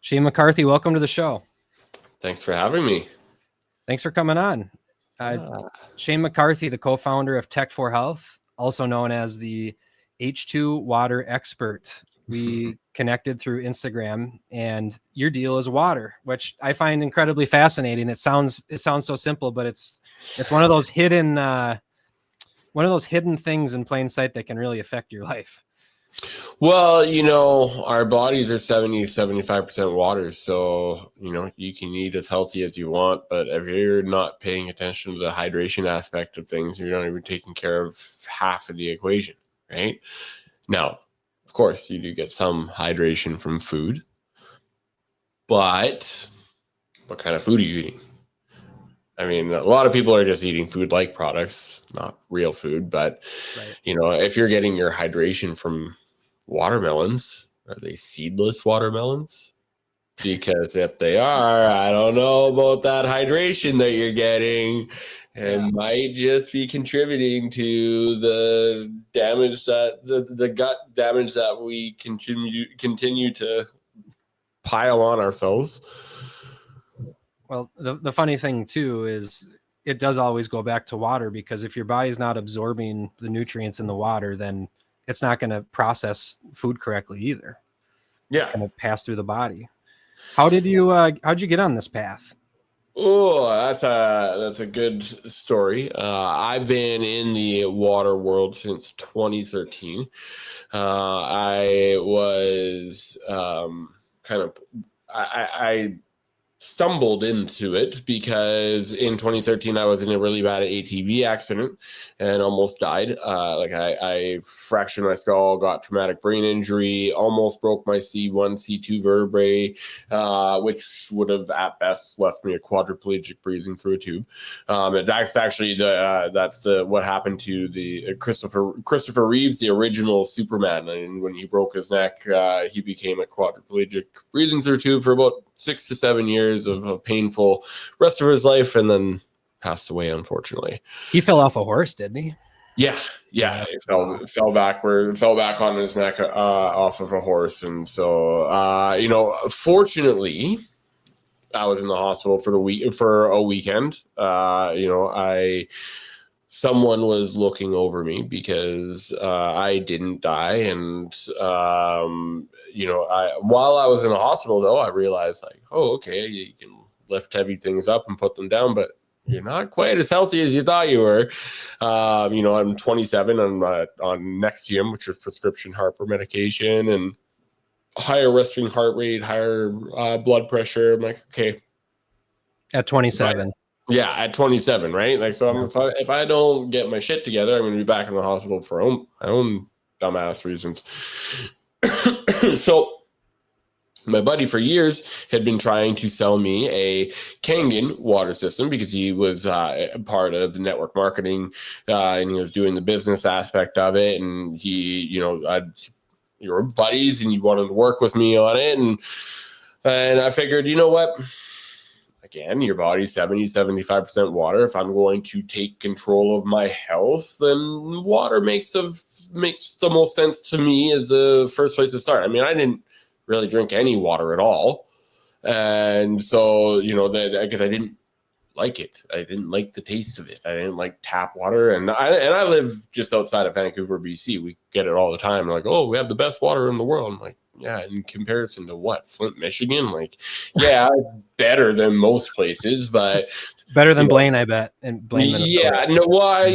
Shayne McCarthy, welcome to the show. Thanks for having me. Thanks for coming on. Shayne McCarthy, the co-founder of Tech4Health, also known as the H2 water expert. We connected through Instagram, and your deal is water, which I find incredibly fascinating. It sounds so simple, but it's one of those hidden things in plain sight that can really affect your life. Well, our bodies are 70 to 75% water. So, you can eat as healthy as you want, but if you're not paying attention to the hydration aspect of things, you're not even taking care of half of the equation, right? Now, of course, you do get some hydration from food, but what kind of food are you eating? I mean, a lot of people are just eating food-like products, not real food, but, Right. If you're getting your hydration from watermelons, are they seedless watermelons? Because if they are, I don't know about that hydration that you're getting. It might just be contributing to the damage that the gut damage that we continue to pile on ourselves. Well, the funny thing too is it does always go back to water, because if your body's not absorbing the nutrients in the water, then it's not going to process food correctly either. Yeah. It's going to pass through the body. How'd you get on this path? Oh, that's a good story. I've been in the water world since 2013. I was I stumbled into it because in 2013 I was in a really bad ATV accident and almost died. I fractured my skull, got traumatic brain injury, almost broke my C1, C2 vertebrae, which would have at best left me a quadriplegic breathing through a tube. That's actually what happened to the Christopher Reeves, the original Superman. And when he broke his neck, he became a quadriplegic breathing through a tube for about 6 to 7 years of a painful rest of his life, and then passed away, unfortunately. He fell off a horse, didn't he? Yeah. He fell back on his neck off of a horse. And so, fortunately, I was in the hospital for a weekend. Someone was looking over me because I didn't die. And, while I was in the hospital, though, I realized okay, you can lift heavy things up and put them down, but you're not quite as healthy as you thought you were. I'm 27. I'm on Nexium, which is prescription heart medication, and higher resting heart rate, higher blood pressure. I'm like, okay. At 27. Yeah, at 27, right? If I don't get my shit together, I'm going to be back in the hospital for my own dumbass reasons. So my buddy for years had been trying to sell me a Kangen water system because he was part of the network marketing and he was doing the business aspect of it. And you were buddies and you wanted to work with me on it. And I figured, you know what? Again, your body's 70-75% water. If I'm going to take control of my health, then water makes the most sense to me as the first place to start. I mean, I didn't really drink any water at all. And so, because I didn't like it. I didn't like the taste of it. I didn't like tap water. And I live just outside of Vancouver, BC. We get it all the time. Like, oh, we have the best water in the world. I'm like, yeah, in comparison to what? Flint, Michigan? Like, yeah, better than most places, but better than Blaine, I bet. And Blaine, Minnesota. Yeah, no, why?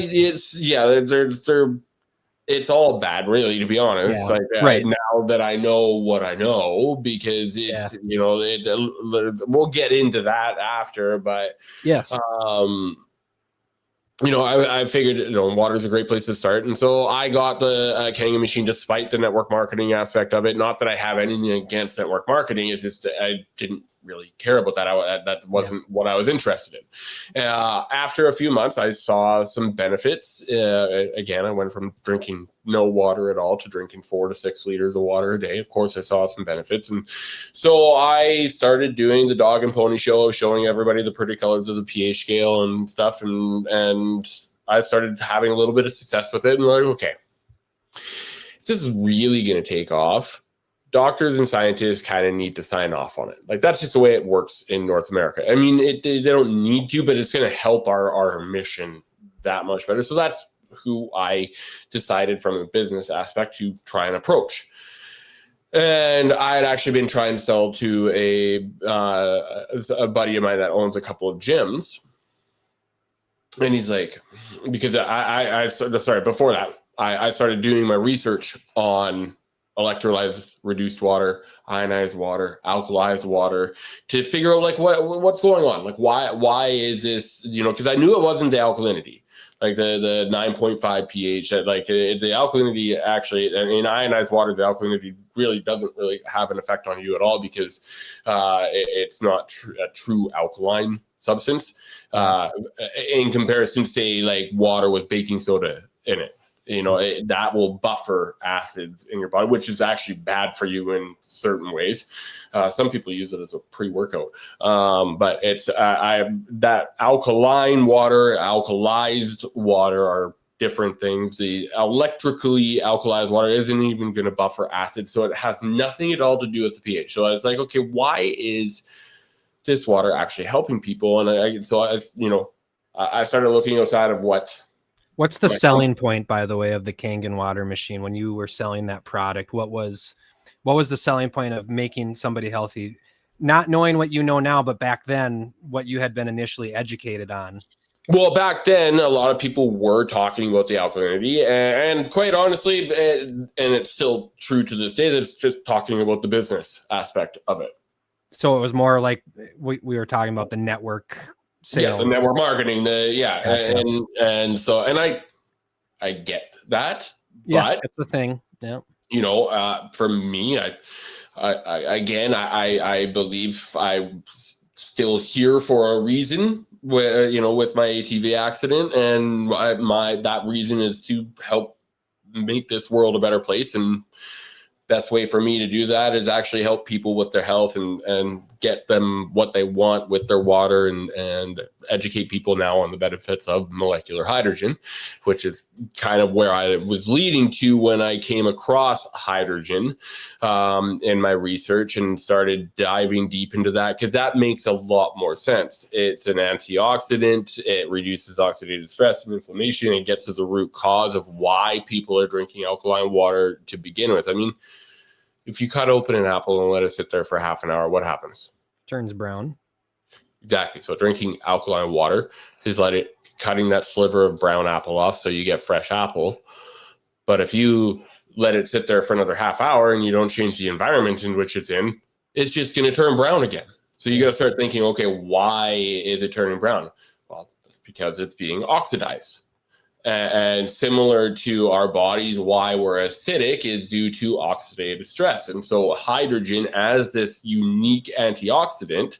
It's all bad, really, to be honest. Yeah, right. Now that I know what I know, because it's we'll get into that after, but yes. I figured, water's a great place to start. And so I got the Kangen machine despite the network marketing aspect of it. Not that I have anything against network marketing. It's just that I didn't really care about that. That wasn't what I was interested in. After a few months, I saw some benefits. Again, I went from drinking no water at all to drinking 4 to 6 liters of water a day. Of course, I saw some benefits. And so I started doing the dog and pony show of showing everybody the pretty colors of the pH scale and stuff. And I started having a little bit of success with it. And I'm like, okay, if this is really going to take off, doctors and scientists kind of need to sign off on it. Like, that's just the way it works in North America. I mean, they don't need to, but it's going to help our mission that much better. So that's who I decided from a business aspect to try and approach. And I had actually been trying to sell to a buddy of mine that owns a couple of gyms. And he's like, because before that, I started doing my research on electrolyzed reduced water, ionized water, alkalized water, to figure out like what's going on. Like, why is this, because I knew it wasn't the alkalinity, like the 9.5 pH, like the alkalinity actually, in ionized water, the alkalinity really doesn't really have an effect on you at all, because it's not a true alkaline substance in comparison to, say, like water with baking soda in it. That will buffer acids in your body, which is actually bad for you in certain ways. Some people use it as a pre-workout, but it's that alkaline water, alkalized water are different things. The electrically alkalized water isn't even going to buffer acid, so it has nothing at all to do with the pH. So I was like, okay, why is this water actually helping people? And I started looking outside of What's the selling point, by the way, of the Kangen water machine? When you were selling that product, what was the selling point of making somebody healthy, not knowing what you know now, but back then what you had been initially educated on? Well, back then, a lot of people were talking about the alkalinity, and quite honestly, and it's still true to this day, that it's just talking about the business aspect of it. So it was more like we were talking about the network sales. Yeah, the network marketing, I get that. Yeah, but it's a thing. Yeah. For me, I believe I'm still here for a reason, with my ATV accident, and that reason is to help make this world a better place. And best way for me to do that is actually help people with their health and get them what they want with their water, and educate people now on the benefits of molecular hydrogen, which is kind of where I was leading to when I came across hydrogen in my research and started diving deep into that, because that makes a lot more sense. It's an antioxidant. It reduces oxidative stress and inflammation, and gets to the root cause of why people are drinking alkaline water to begin with. I mean, if you cut open an apple and let it sit there for half an hour, what happens? Turns brown. Exactly. So drinking alkaline water is cutting that sliver of brown apple off, so you get fresh apple. But if you let it sit there for another half hour and you don't change the environment in which it's in, it's just going to turn brown again. So you got to start thinking, okay, why is it turning brown? Well, that's because it's being oxidized. And similar to our bodies, why we're acidic is due to oxidative stress. And so hydrogen, as this unique antioxidant,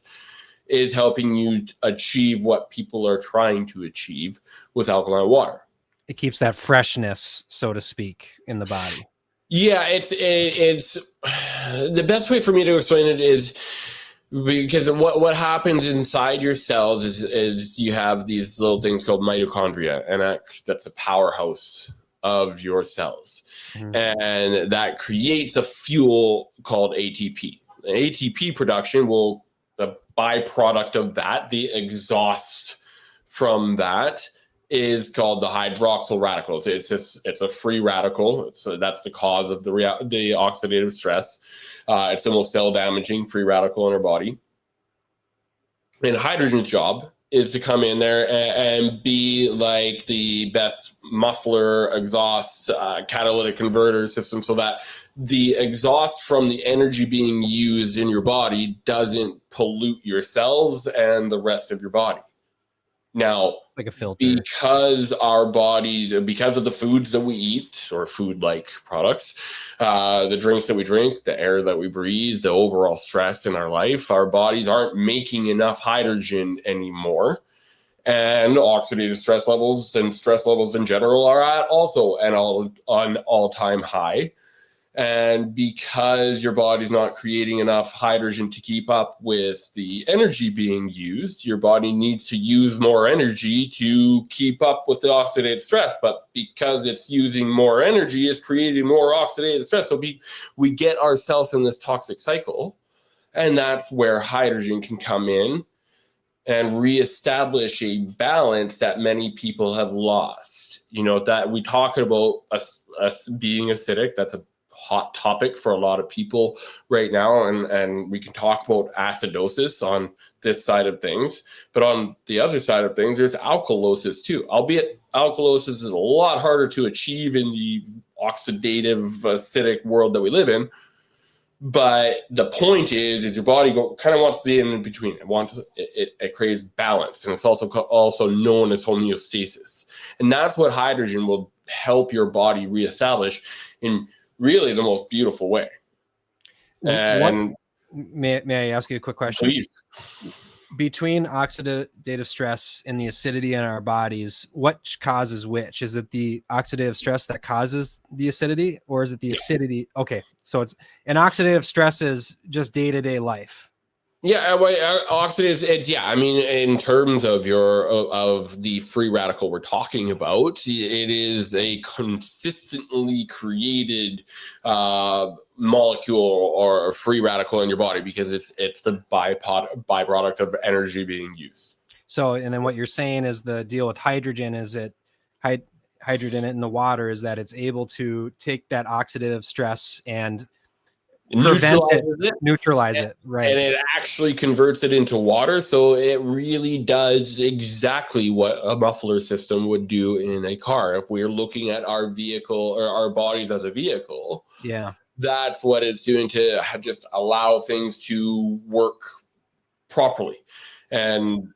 is helping you achieve what people are trying to achieve with alkaline water. It keeps that freshness, so to speak, in the body. Yeah, it's the best way for me to explain it is, because what happens inside your cells is you have these little things called mitochondria, and that's a powerhouse of your cells. Mm-hmm. And that creates a fuel called ATP. ATP production the byproduct of that, the exhaust from that, is called the hydroxyl radical. It's a free radical. That's the cause of the oxidative stress. It's the most cell damaging free radical in our body. And hydrogen's job is to come in there and be like the best muffler, exhaust, catalytic converter system, so that the exhaust from the energy being used in your body doesn't pollute your cells and the rest of your body. Now, like a filter, because our bodies, because of the foods that we eat, or food-like products, the drinks that we drink, the air that we breathe, the overall stress in our life, our bodies aren't making enough hydrogen anymore. And oxidative stress levels and stress levels in general are at also an all-time high. And because your body's not creating enough hydrogen to keep up with the energy being used, your body needs to use more energy to keep up with the oxidative stress. But because it's using more energy, it's creating more oxidative stress. So we get ourselves in this toxic cycle. And that's where hydrogen can come in and reestablish a balance that many people have lost. You know, that we talk about us being acidic. That's a hot topic for a lot of people right now, and we can talk about acidosis on this side of things, but on the other side of things there's alkalosis too, albeit alkalosis is a lot harder to achieve in the oxidative acidic world that we live in. But the point is your body kind of wants to be in between. It craves balance, and it's also known as homeostasis, and that's what hydrogen will help your body reestablish in really the most beautiful way. And may I ask you a quick question? Please. Between oxidative stress and the acidity in our bodies, what causes which? Is it the oxidative stress that causes the acidity, or is it the acidity? Okay, so it's an oxidative stress is just day-to-day life. Yeah, oxidative. Yeah, I mean, in terms of of the free radical we're talking about, it is a consistently created molecule or free radical in your body because it's the byproduct of energy being used. So, and then what you're saying is the deal with hydrogen is it hydrogen in the water is that it's able to take that oxidative stress and neutralize it, right? And it actually converts it into water, so it really does exactly what a muffler system would do in a car. If we're looking at our vehicle or our bodies as a vehicle, yeah, that's what it's doing to just allow things to work properly. And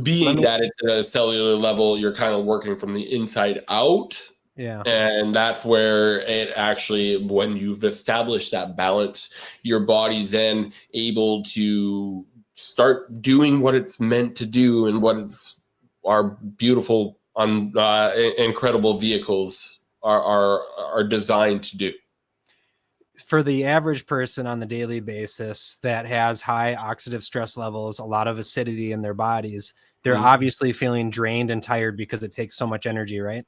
being that it's at a cellular level, you're kind of working from the inside out. Yeah. And that's where it actually, when you've established that balance, your body's then able to start doing what it's meant to do and what our beautiful, incredible vehicles are designed to do. For the average person on the daily basis that has high oxidative stress levels, a lot of acidity in their bodies, they're obviously feeling drained and tired because it takes so much energy, right?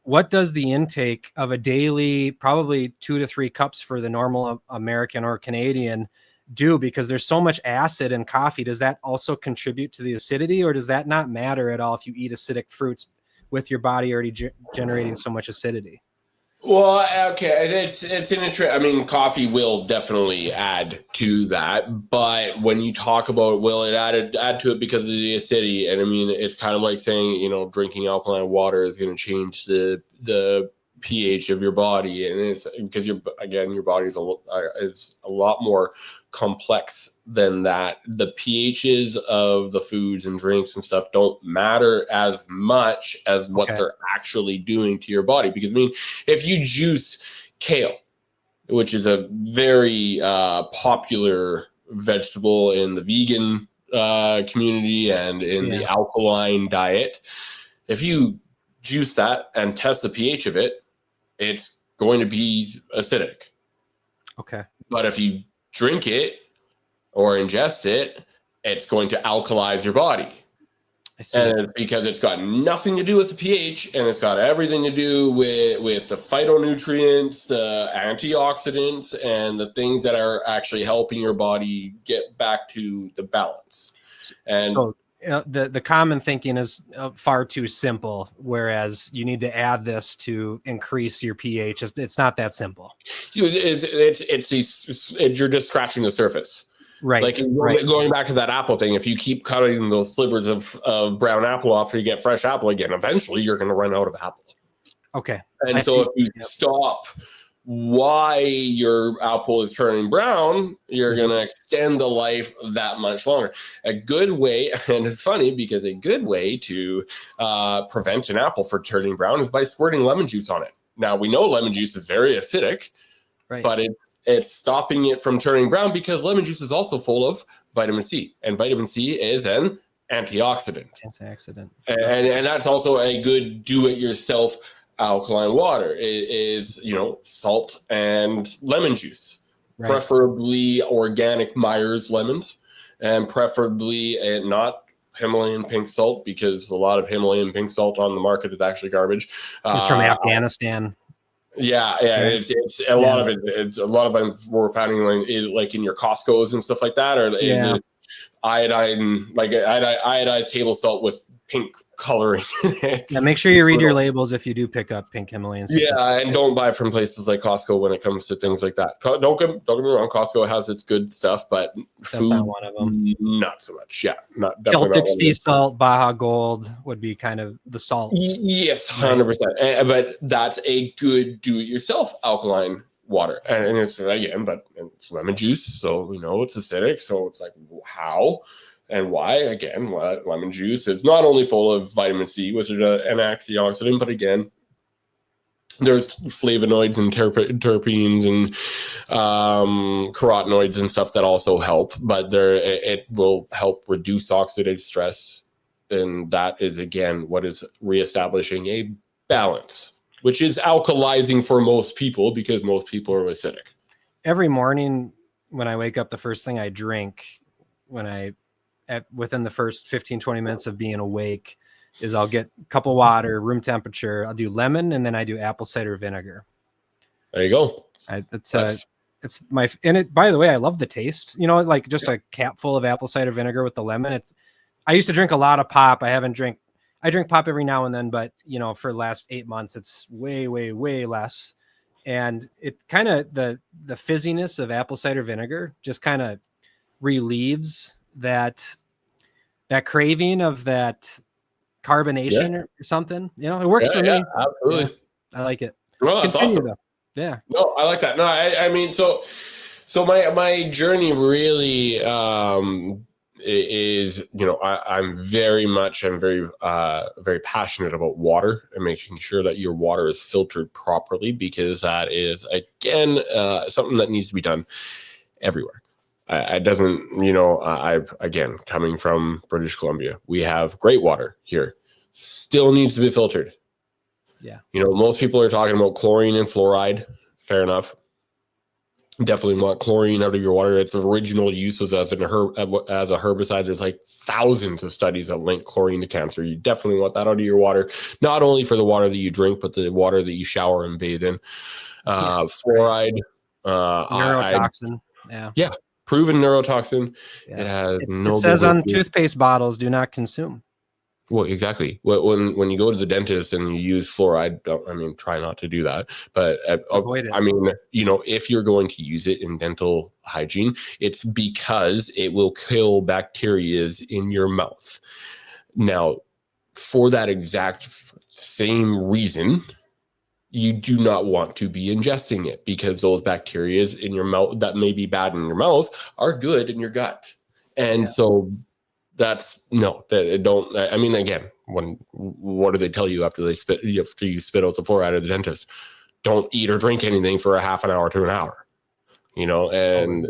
What does the intake of a daily, probably 2 to 3 cups for the normal American or Canadian do? Because there's so much acid in coffee. Does that also contribute to the acidity, or does that not matter at all if you eat acidic fruits with your body already generating so much acidity? Well, okay, it's an interesting. I mean, coffee will definitely add to that, but when you talk about will it add to it because of the acidity, and I mean, it's kind of like saying drinking alkaline water is going to change the pH of your body, and it's because your body is a lot more complex than that. The pHs of the foods and drinks and stuff don't matter as much as what they're actually doing to your body. Because I mean, if you juice kale, which is a very popular vegetable in the vegan community and in the alkaline diet, if you juice that and test the pH of it, it's going to be acidic. Okay. But if you drink it or ingest it, it's going to alkalize your body. I see. And it's because it's got nothing to do with the pH, and it's got everything to do with the phytonutrients, the antioxidants, and the things that are actually helping your body get back to the balance. And so the common thinking is far too simple, whereas you need to add this to increase your pH. It's not that simple. You're just scratching the surface. Right. Like going back to that apple thing, if you keep cutting those slivers of brown apple off and you get fresh apple again, eventually you're going to run out of apple. Okay. And so if you stop why your apple is turning brown, you're going to extend the life that much longer. A good way, and it's funny because a good way to prevent an apple from turning brown is by squirting lemon juice on it. Now, we know lemon juice is very acidic, but it's stopping it from turning brown because lemon juice is also full of vitamin C, and vitamin C is an antioxidant. Antioxidant. And that's also a good do-it-yourself alkaline water is salt and lemon juice, Right. preferably organic Myers lemons, and preferably not Himalayan pink salt, because a lot of Himalayan pink salt on the market is actually garbage. It's from Afghanistan. Yeah, Right. it's a lot of it. It's a lot of them we're finding like in your Costco's and stuff like that, or is it iodine, like iodized table salt with pink coloring in it. Yeah, make sure you read your labels if you do pick up pink Himalayan sea salt. Yeah, and don't buy from places like Costco when it comes to things like that. Don't get me wrong, Costco has its good stuff, but That's not one of them. Not so much. Yeah, not definitely. Celtic sea salt, Baja Gold would be kind of the salts. Yes, 100%. But that's a good do-it-yourself alkaline water, and it's it's lemon juice, so we know it's acidic. So it's like, how and why? Again, lemon juice is not only full of vitamin C, which is an antioxidant, but again, there's flavonoids and terpenes and carotenoids and stuff that also help. But it will help reduce oxidative stress, and that is again what is reestablishing a balance, which is alkalizing for most people, because most people are acidic. Every morning when I wake up, the first thing I drink within the first 15-20 minutes of being awake is I'll get a cup of water, room temperature. I'll do lemon, and then I do apple cider vinegar. There you go. It's my, and it, by the way, I love the taste, like just a cap full of apple cider vinegar with the lemon. I used to drink a lot of pop. I drink pop every now and then, but for the last 8 months, it's way, way, way less. And it kind of, the fizziness of apple cider vinegar just kind of relieves that craving of that carbonation or something. It works for me. Absolutely. I like it. Well, that's awesome. Though. Yeah. No, I like that. No, I mean, so my journey really is, I'm very very passionate about water and making sure that your water is filtered properly, because that is again something that needs to be done everywhere. It doesn't, I've again, coming from British Columbia, we have great water here, still needs to be filtered. Yeah. Most people are talking about chlorine and fluoride. Fair enough. Definitely want chlorine out of your water. Its original use was as a herbicide. There's like thousands of studies that link chlorine to cancer. You definitely want that out of your water, not only for the water that you drink, but the water that you shower and bathe in. Fluoride, neurotoxin. Yeah. Proven neurotoxin. Yeah. It has it says on toothpaste bottles, do not consume. Well, exactly. When you go to the dentist and you use fluoride, try not to do that. But avoid it. If you're going to use it in dental hygiene, it's because it will kill bacteria in your mouth. Now, for that exact same reason, you do not want to be ingesting it, because those bacteria in your mouth that may be bad in your mouth are good in your gut. And so that's don't. Again, what do they tell you after you spit out the fluoride of the dentist? Don't eat or drink anything for a half an hour to an hour, and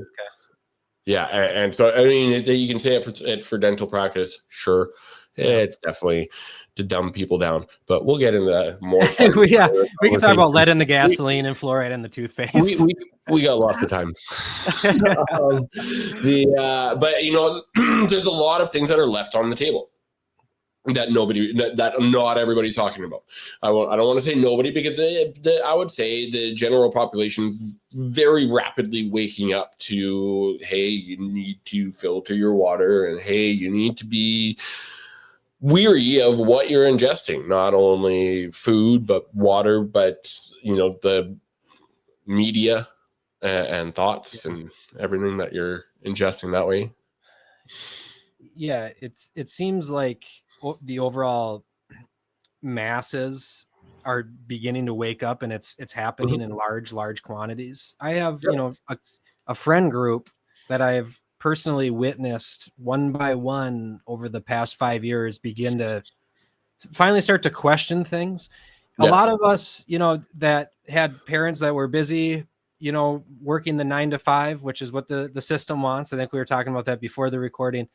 and so you can say it's for dental practice, sure. It's definitely to dumb people down, but we'll get into that more. We can talk about lead in the gasoline and fluoride in the toothpaste. We got lots of time. But there's a lot of things that are left on the table that not everybody's talking about. I don't want to say nobody, because I would say the general population's very rapidly waking up to, hey, you need to filter your water, and hey, you need to be weary of what you're ingesting, not only food but water, but the media and thoughts and everything that you're ingesting that way. It seems like the overall masses are beginning to wake up, and it's happening in large quantities. I have a friend group that I've personally witnessed one by one over the past 5 years begin to finally start to question things. A lot of us, that had parents that were busy, working the 9 to 5, which is what the system wants. I think we were talking about that before the recording.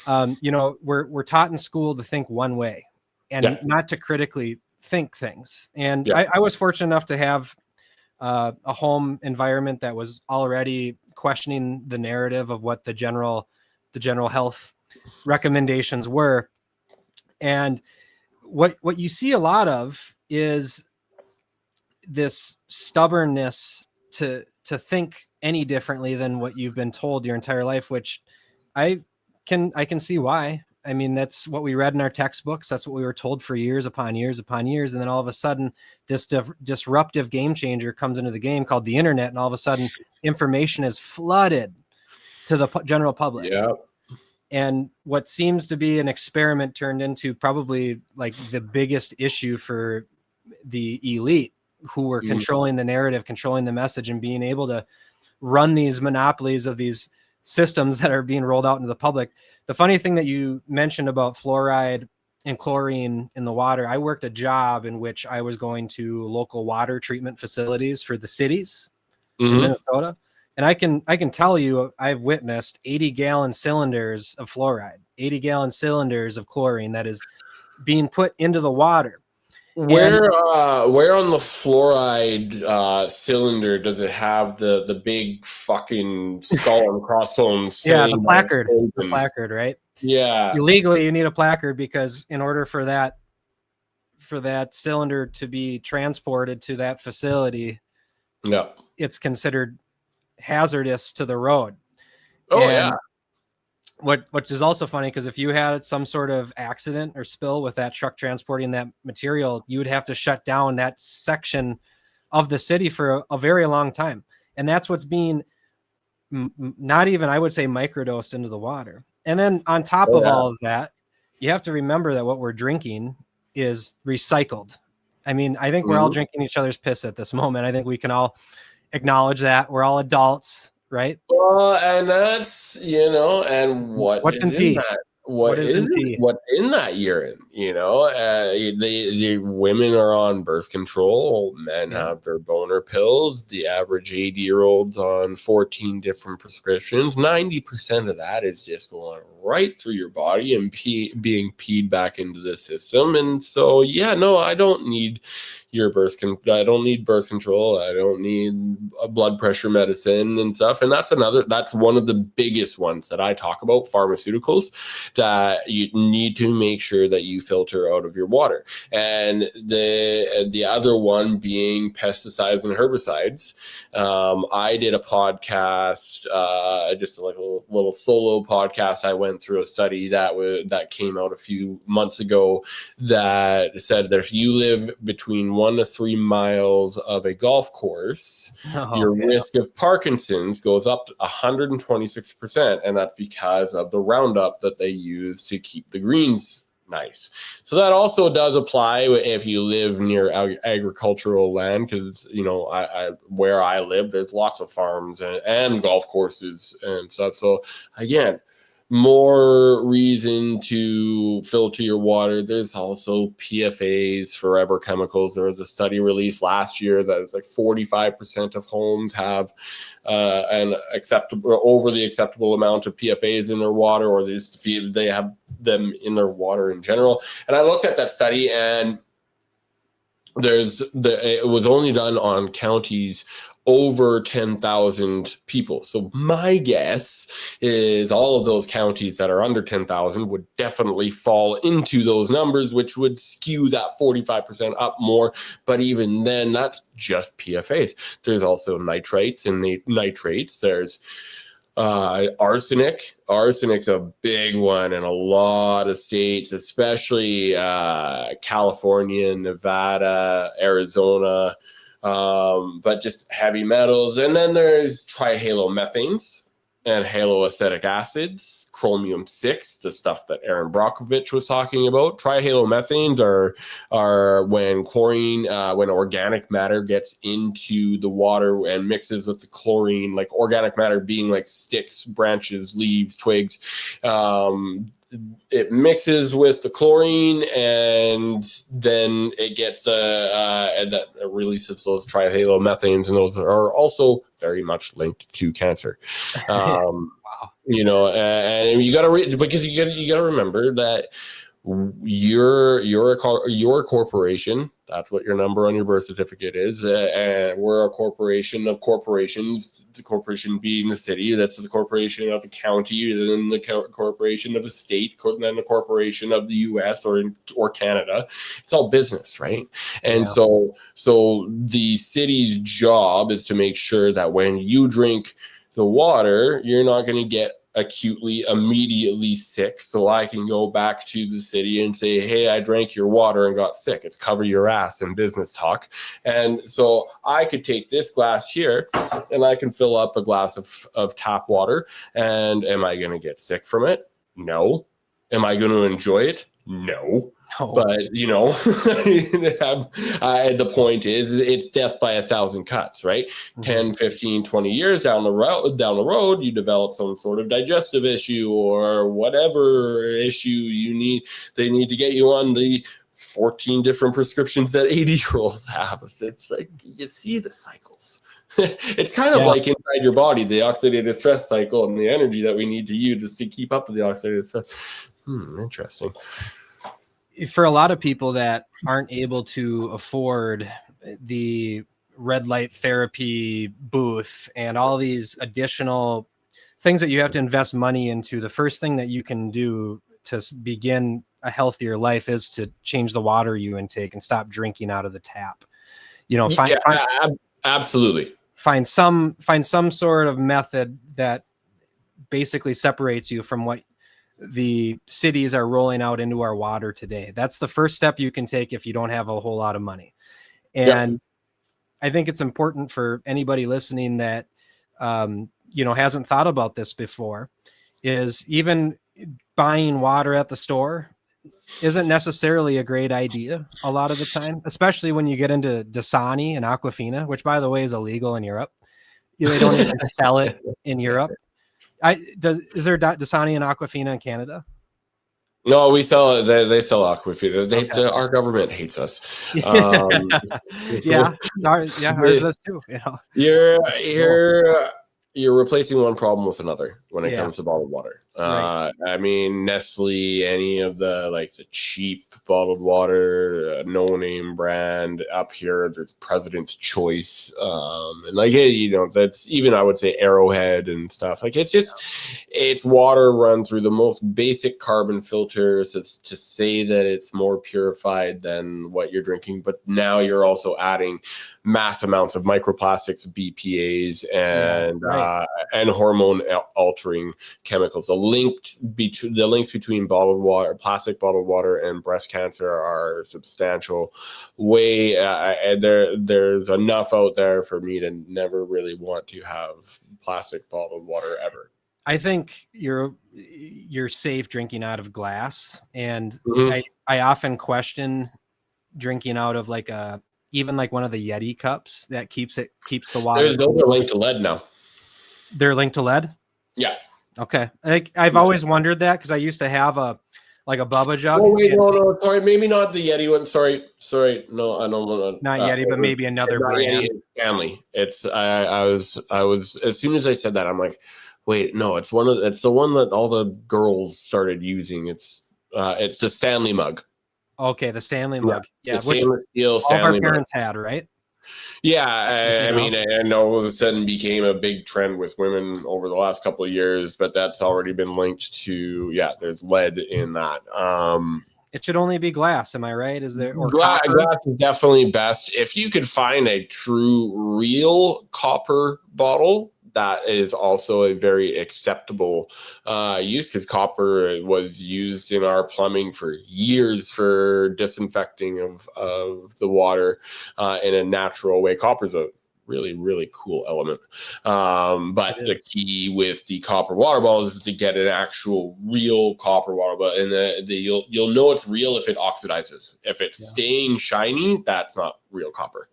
We're taught in school to think one way and not to critically think things. And Yeah. I was fortunate enough to have a home environment that was already questioning the narrative of what the general health recommendations were. And what you see a lot of is this stubbornness to think any differently than what you've been told your entire life, which I can see why. I mean, that's what we read in our textbooks. That's what we were told for years upon years upon years. And then all of a sudden, this disruptive game changer comes into the game called the internet. And all of a sudden, information is flooded to the general public. Yeah. And what seems to be an experiment turned into probably like the biggest issue for the elite, who were controlling the narrative, controlling the message, and being able to run these monopolies of these systems that are being rolled out into the public. The funny thing that you mentioned about fluoride and chlorine in the water, I worked a job in which I was going to local water treatment facilities for the cities in Minnesota. And I can tell you, I've witnessed 80-gallon cylinders of fluoride, 80-gallon cylinders of chlorine that is being put into the water. Where on the fluoride cylinder does it have the big fucking skull and crossbones? Yeah, the placard, right? Yeah. Illegally, you need a placard because in order for that cylinder to be transported to that facility, Yeah. it's considered hazardous to the road. Oh, and yeah. Which is also funny because if you had some sort of accident or spill with that truck transporting that material, you would have to shut down that section of the city for a very long time. And that's what's being not even, I would say, microdosed into the water. And then on top of all of that, you have to remember that what we're drinking is recycled. I mean, I think we're all drinking each other's piss at this moment. I think we can all acknowledge that we're all adults, right? Well, and that's, and what's in pee? that? What's in that urine? The women are on birth control. Men have their boner pills. The average 80-year-old's on 14 different prescriptions. 90% of that is just going right through your body and being peed back into the system. And so, I don't need I don't need birth control. I don't need a blood pressure medicine and stuff. And that's one of the biggest ones that I talk about, pharmaceuticals, that you need to make sure that you filter out of your water. And the other one being pesticides and herbicides. I did a podcast, just like a little solo podcast. I went through a study that came out a few months ago that said that if you live between 1 to 3 miles of a golf course, your risk of Parkinson's goes up to 126%. And that's because of the Roundup that they use to keep the greens nice. So that also does apply if you live near agricultural land, because where I live, there's lots of farms and golf courses and stuff. So again, more reason to filter your water. There's also PFAs, forever chemicals. There was a study released last year that it's like 45% of homes have an overly acceptable amount of PFAs in their water, or they have them in their water in general. And I looked at that study, and it was only done on counties over 10,000 people. So my guess is all of those counties that are under 10,000 would definitely fall into those numbers, which would skew that 45% up more. But even then, that's just PFAs. There's also nitrates and nitrates. There's arsenic. Arsenic's a big one in a lot of states, especially California, Nevada, Arizona. But just heavy metals. And then there's trihalomethanes and haloacetic acids, chromium-6, the stuff that Aaron Brockovich was talking about. Trihalomethanes are when chlorine, when organic matter gets into the water and mixes with the chlorine, like organic matter being like sticks, branches, leaves, twigs. It mixes with the chlorine, and then it gets and that releases those trihalomethanes, and those are also very much linked to cancer. Wow. And you got to because you got to remember that you're a corporation. That's what your number on your birth certificate is. And we're a corporation of corporations. The corporation being the city. That's the corporation of a county. Then the corporation of a state. Then the corporation of the U.S. or Canada. It's all business, right? And so the city's job is to make sure that when you drink the water, you're not going to get acutely immediately sick, so I can go back to the city and say, hey, I drank your water and got sick. It's cover your ass in business talk. And so I could take this glass here and I can fill up a glass of tap water, and am I going to get sick from it? No. Am I going to enjoy it? No. But you know, the point is it's death by 1,000 cuts, right? 10, 15, 20 years down the road, you develop some sort of digestive issue or whatever issue you need. They need to get you on the 14 different prescriptions that 80-year-olds have. It's like, you see the cycles. It's kind of like inside your body, the oxidative stress cycle and the energy that we need to use just to keep up with the oxidative stress. Interesting. For a lot of people that aren't able to afford the red light therapy booth and all these additional things that you have to invest money into, the first thing that you can do to begin a healthier life is to change the water you intake and stop drinking out of the tap. You know, absolutely. Find some sort of method that basically separates you from what the cities are rolling out into our water today. That's the first step you can take if you don't have a whole lot of money. And I think it's important for anybody listening that, hasn't thought about this before, is even buying water at the store isn't necessarily a great idea a lot of the time, especially when you get into Dasani and Aquafina, which by the way is illegal in Europe. They don't even sell it in Europe. Is there Dasani and Aquafina in Canada? No, we sell it. They sell Aquafina. Our government hates us. Ours does too. You're replacing one problem with another when it comes to bottled water. Right. I mean, Nestle, any of the cheap bottled water, no name brand up here. There's President's Choice, and that's even, I would say, Arrowhead and stuff. It's water run through the most basic carbon filters. It's to say that it's more purified than what you're drinking, but now you're also adding mass amounts of microplastics, BPA's, and hormone altering chemicals. The links between bottled water, plastic bottled water, and breast cancer are substantial. There's enough out there for me to never really want to have plastic bottled water ever. I think you're safe drinking out of glass, and I often question drinking out of even one of the Yeti cups that keeps the water. Those are linked to lead now. They're linked to lead? Yeah. Okay. I've always wondered that because I used to have a Bubba jug. Oh wait, no, sorry, maybe not the Yeti one. Sorry, no, I don't want to. Not Yeti, but maybe another brand. Yeti family. It's I was as soon as I said that, I'm like, wait, no, it's the one that all the girls started using. It's the Stanley mug. Okay, the Stanley mug. Yeah, the stainless steel Stanley all of our parents had, right? Yeah, I mean, I know all of a sudden became a big trend with women over the last couple of years, but that's already been linked to, there's lead in that. It should only be glass, am I right? Is there glass is definitely best. If you could find a true, real copper bottle, that is also a very acceptable use, because copper was used in our plumbing for years for disinfecting of the water in a natural way. Copper's a really, really cool element. But the key with the copper water bottle is to get an actual real copper water bottle. And you'll know it's real if it oxidizes. If it's staying shiny, that's not real copper.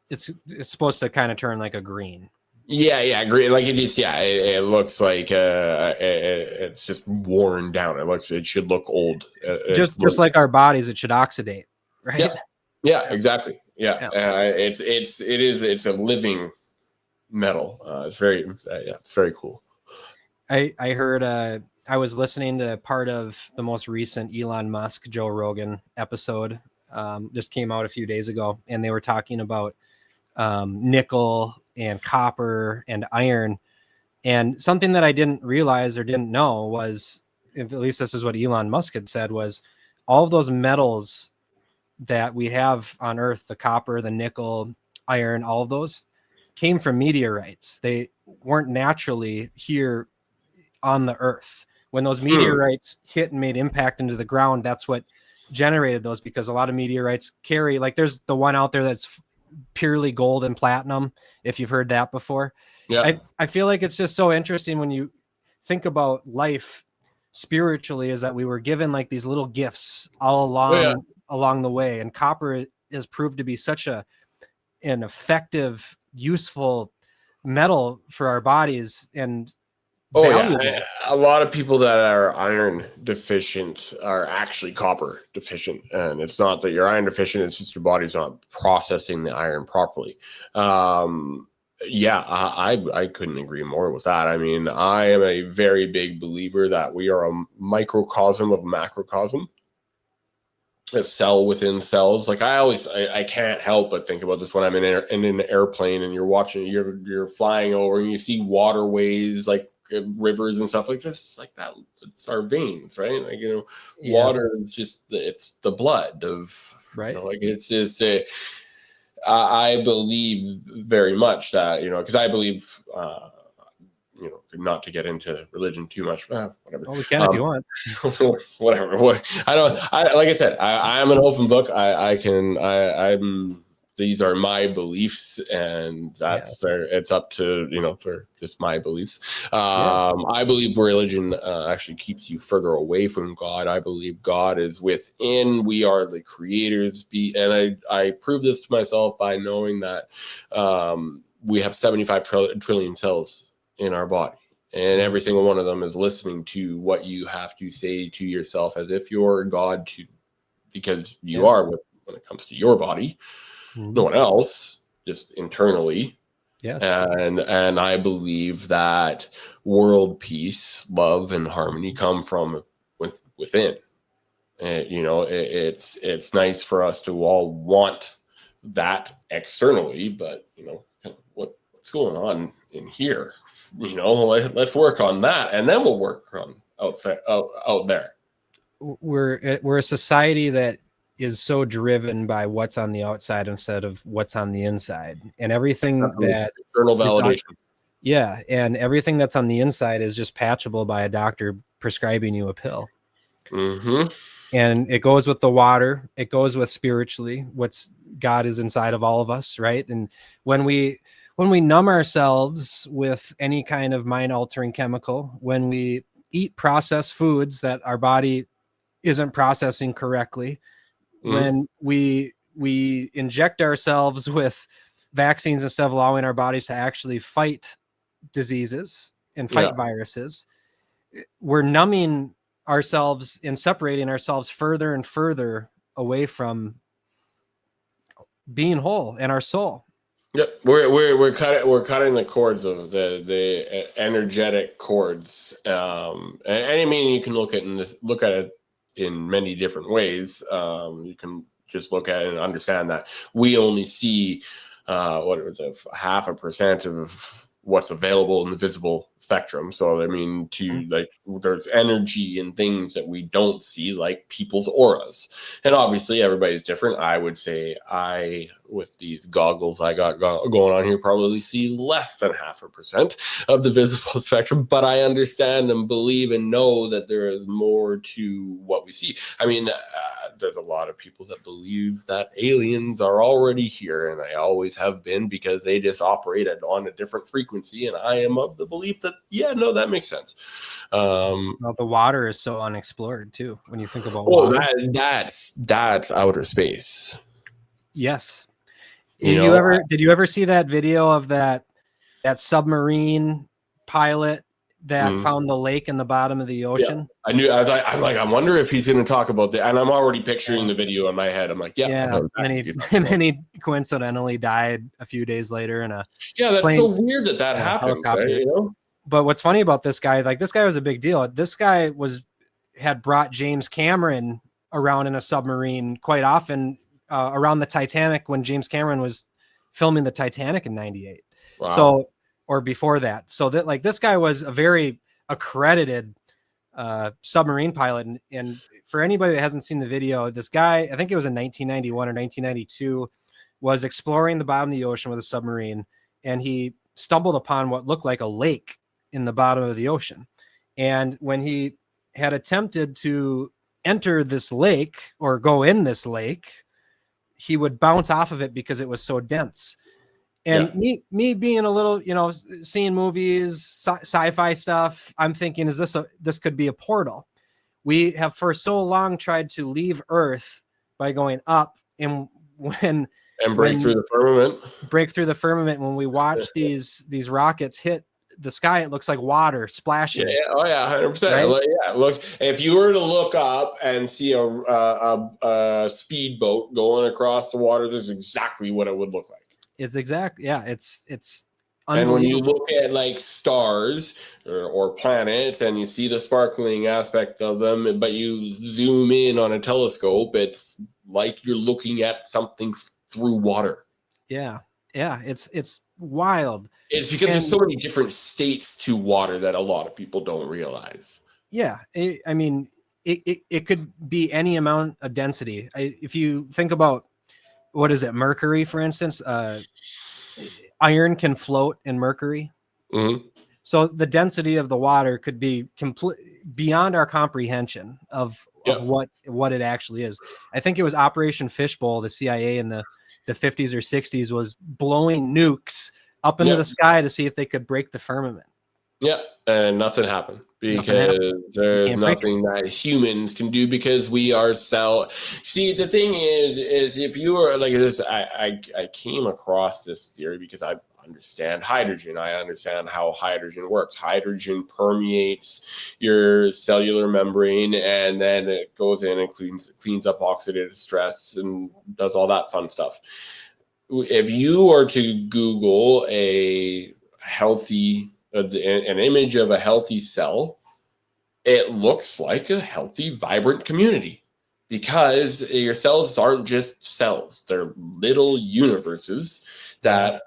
It's supposed to kind of turn like a green. Yeah, green. Like it looks like it's just worn down. It should look old. Just like our bodies, it should oxidate, right? Yeah, exactly. Yeah. It's a living metal. It's very cool. I heard I was listening to part of the most recent Elon Musk, Joe Rogan episode, just came out a few days ago, and they were talking about nickel and copper and iron. And something that I didn't realize or didn't know was, at least this is what Elon Musk had said, was all of those metals that we have on Earth, the copper, the nickel, iron, all of those came from meteorites. They weren't naturally here on the Earth. When those meteorites hit and made impact into the ground, that's what generated those, because a lot of meteorites carry, like there's the one out there that's purely gold and platinum, if you've heard that before. Yeah. I feel like it's just so interesting when you think about life spiritually, is that we were given like these little gifts all along the way, and copper has proved to be such an effective, useful metal for our bodies, and valuable. Yeah, a lot of people that are iron deficient are actually copper deficient, and it's not that you're iron deficient, it's just your body's not processing the iron properly. I couldn't agree more with that. I mean, I am a very big believer that we are a microcosm of a macrocosm, a cell within cells. Like I can't help but think about this when I'm in an airplane and you're watching, you're flying over and you see waterways like rivers and stuff like this, like that. It's our veins, right? Like, water is just it's the blood of, right. Like it's just I believe very much that, because I believe, not to get into religion too much, but whatever. Well, we can if you want. Whatever. Like I said, I'm an open book. These are my beliefs, and it's up to, for just my beliefs. I believe religion actually keeps you further away from God. I believe God is within. We are the creators. And I prove this to myself by knowing that we have 75 trillion cells in our body. And every single one of them is listening to what you have to say to yourself as if you're God, because you are when it comes to your body. No one else, just internally. Yes. And I believe that world peace, love, and harmony come from within. And, it's nice for us to all want that externally, but what's going on in here? Let's work on that, and then we'll work on out there. We're a society that is so driven by what's on the outside instead of what's on the inside, and everything that external validation. And everything that's on the inside is just patchable by a doctor prescribing you a pill. And it goes with the water. It goes with spiritually. God is inside of all of us, right? And when we numb ourselves with any kind of mind-altering chemical, when we eat processed foods that our body isn't processing correctly, when we inject ourselves with vaccines instead of allowing our bodies to actually fight diseases and fight viruses, we're numbing ourselves and separating ourselves further and further away from being whole and our soul. Yep, we're cutting the cords of the energetic cords, and I mean, you can look at it in many different ways. You can just look at it and understand that we only see 0.5% of what's available in the visible spectrum. So I mean, there's energy in things that we don't see, like people's auras, and obviously everybody's different. I would say with these goggles I got going on here, probably see less than 0.5% of the visible spectrum, but I understand and believe and know that there is more to what we see. I mean, there's a lot of people that believe that aliens are already here, and I always have been, because they just operated on a different frequency, and I am of the belief that that makes sense. Well, the water is so unexplored too. When you think about water, that's outer space. Yes. Did you ever see that video of that submarine pilot that found the lake in the bottom of the ocean? Yeah. I wonder if he's going to talk about that. And I'm already picturing the video in my head. I'm like, and then he coincidentally died a few days later in a that's so weird that happened. Right, but what's funny about this guy, like this guy was a big deal. This guy had brought James Cameron around in a submarine quite often around the Titanic when James Cameron was filming the Titanic in 98. Wow. So, or before that. So that like this guy was a very accredited submarine pilot. And for anybody that hasn't seen the video, this guy, I think it was in 1991 or 1992, was exploring the bottom of the ocean with a submarine, and he stumbled upon what looked like a lake in the bottom of the ocean. And when he had attempted to enter this lake or go in this lake, he would bounce off of it because it was so dense. And me being a little, seeing movies, sci-fi stuff, I'm thinking, this could be a portal. We have for so long tried to leave Earth by going up, and break through the firmament. When we watch these rockets hit the sky, it looks like water splashing. Yeah. Oh yeah, 100%. Right? Yeah, it looks. If you were to look up and see a speedboat going across the water, this is exactly what it would look like. It's exactly, yeah. It's and when you look at like stars or planets and you see the sparkling aspect of them, but you zoom in on a telescope, it's like you're looking at something through water. Yeah. It's wild. It's because there's so many different states to water that a lot of people don't realize. Yeah. It could be any amount of density. If you think about, what is it? Mercury, for instance, iron can float in mercury. Mm-hmm. So the density of the water could be beyond our comprehension of what it actually is. I think it was Operation Fishbowl. The CIA in the 50s or 60s was blowing nukes up into the sky to see if they could break the firmament. Yeah, and nothing happened because there's nothing that humans can do because we are See, the thing is if you are like this, I came across this theory because I understand hydrogen. I understand how hydrogen works. Hydrogen permeates your cellular membrane, and then it goes in and cleans up oxidative stress and does all that fun stuff. If you are to Google an image of a healthy cell, it looks like a healthy, vibrant community because your cells aren't just cells. They're little universes that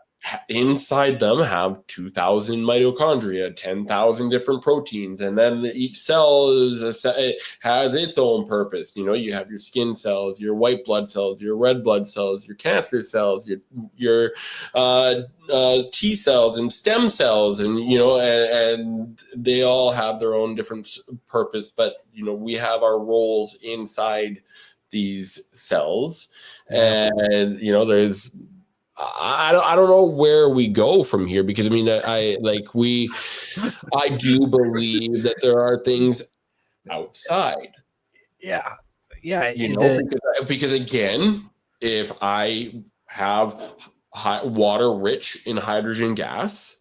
inside them have 2,000 mitochondria, 10,000 different proteins, and then each cell has its own purpose. You have your skin cells, your white blood cells, your red blood cells, your cancer cells, your T cells and stem cells, and and they all have their own different purpose. But we have our roles inside these cells, and there's. I don't know where we go from here because I do believe that there are things outside. Yeah. Because again, if I have water rich in hydrogen gas,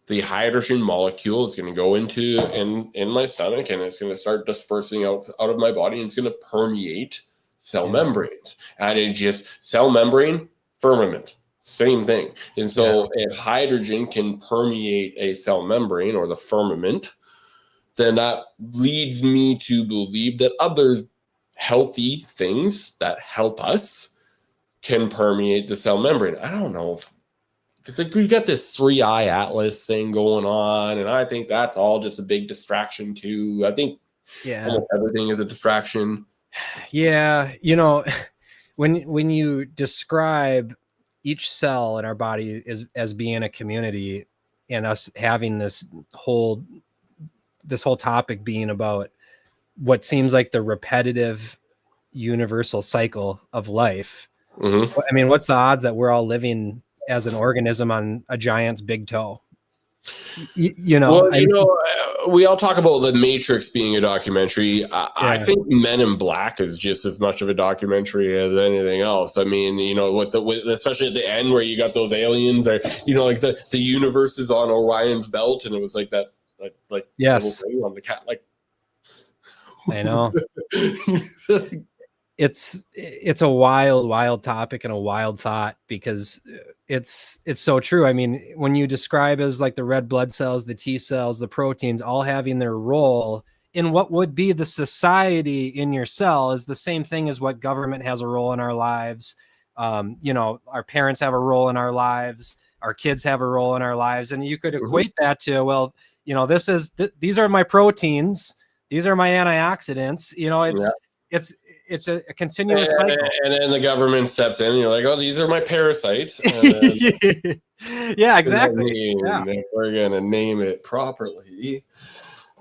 the hydrogen molecule is going to go in my stomach, and it's going to start dispersing out of my body, and it's going to permeate cell membranes, and cell membrane firmament. Same thing. And so if hydrogen can permeate a cell membrane or the firmament, then that leads me to believe that other healthy things that help us can permeate the cell membrane. I don't know because we got this 3-eye atlas thing going on, and I think that's all just a big distraction too. I think almost everything is a distraction. Yeah. When you describe each cell in our body as being a community, and us having this whole topic being about what seems like the repetitive universal cycle of life. Mm-hmm. What's the odds that we're all living as an organism on a giant's big toe? We all talk about The Matrix being a documentary. I think Men in Black is just as much of a documentary as anything else. Especially at the end where you got those aliens, or like the universe is on Orion's belt, and it was like that, like yes, little thing on the cat, like I know. it's a wild topic and a wild thought, because it's so true. I mean, when you describe as like the red blood cells, the T cells, the proteins all having their role in what would be the society in your cell, is the same thing as what government has a role in our lives. Our parents have a role in our lives, our kids have a role in our lives, and you could equate that to, well, these are my proteins, these are my antioxidants. It's a continuous cycle. And then the government steps in and you're like, oh, these are my parasites. And yeah, exactly. We're going to name it properly.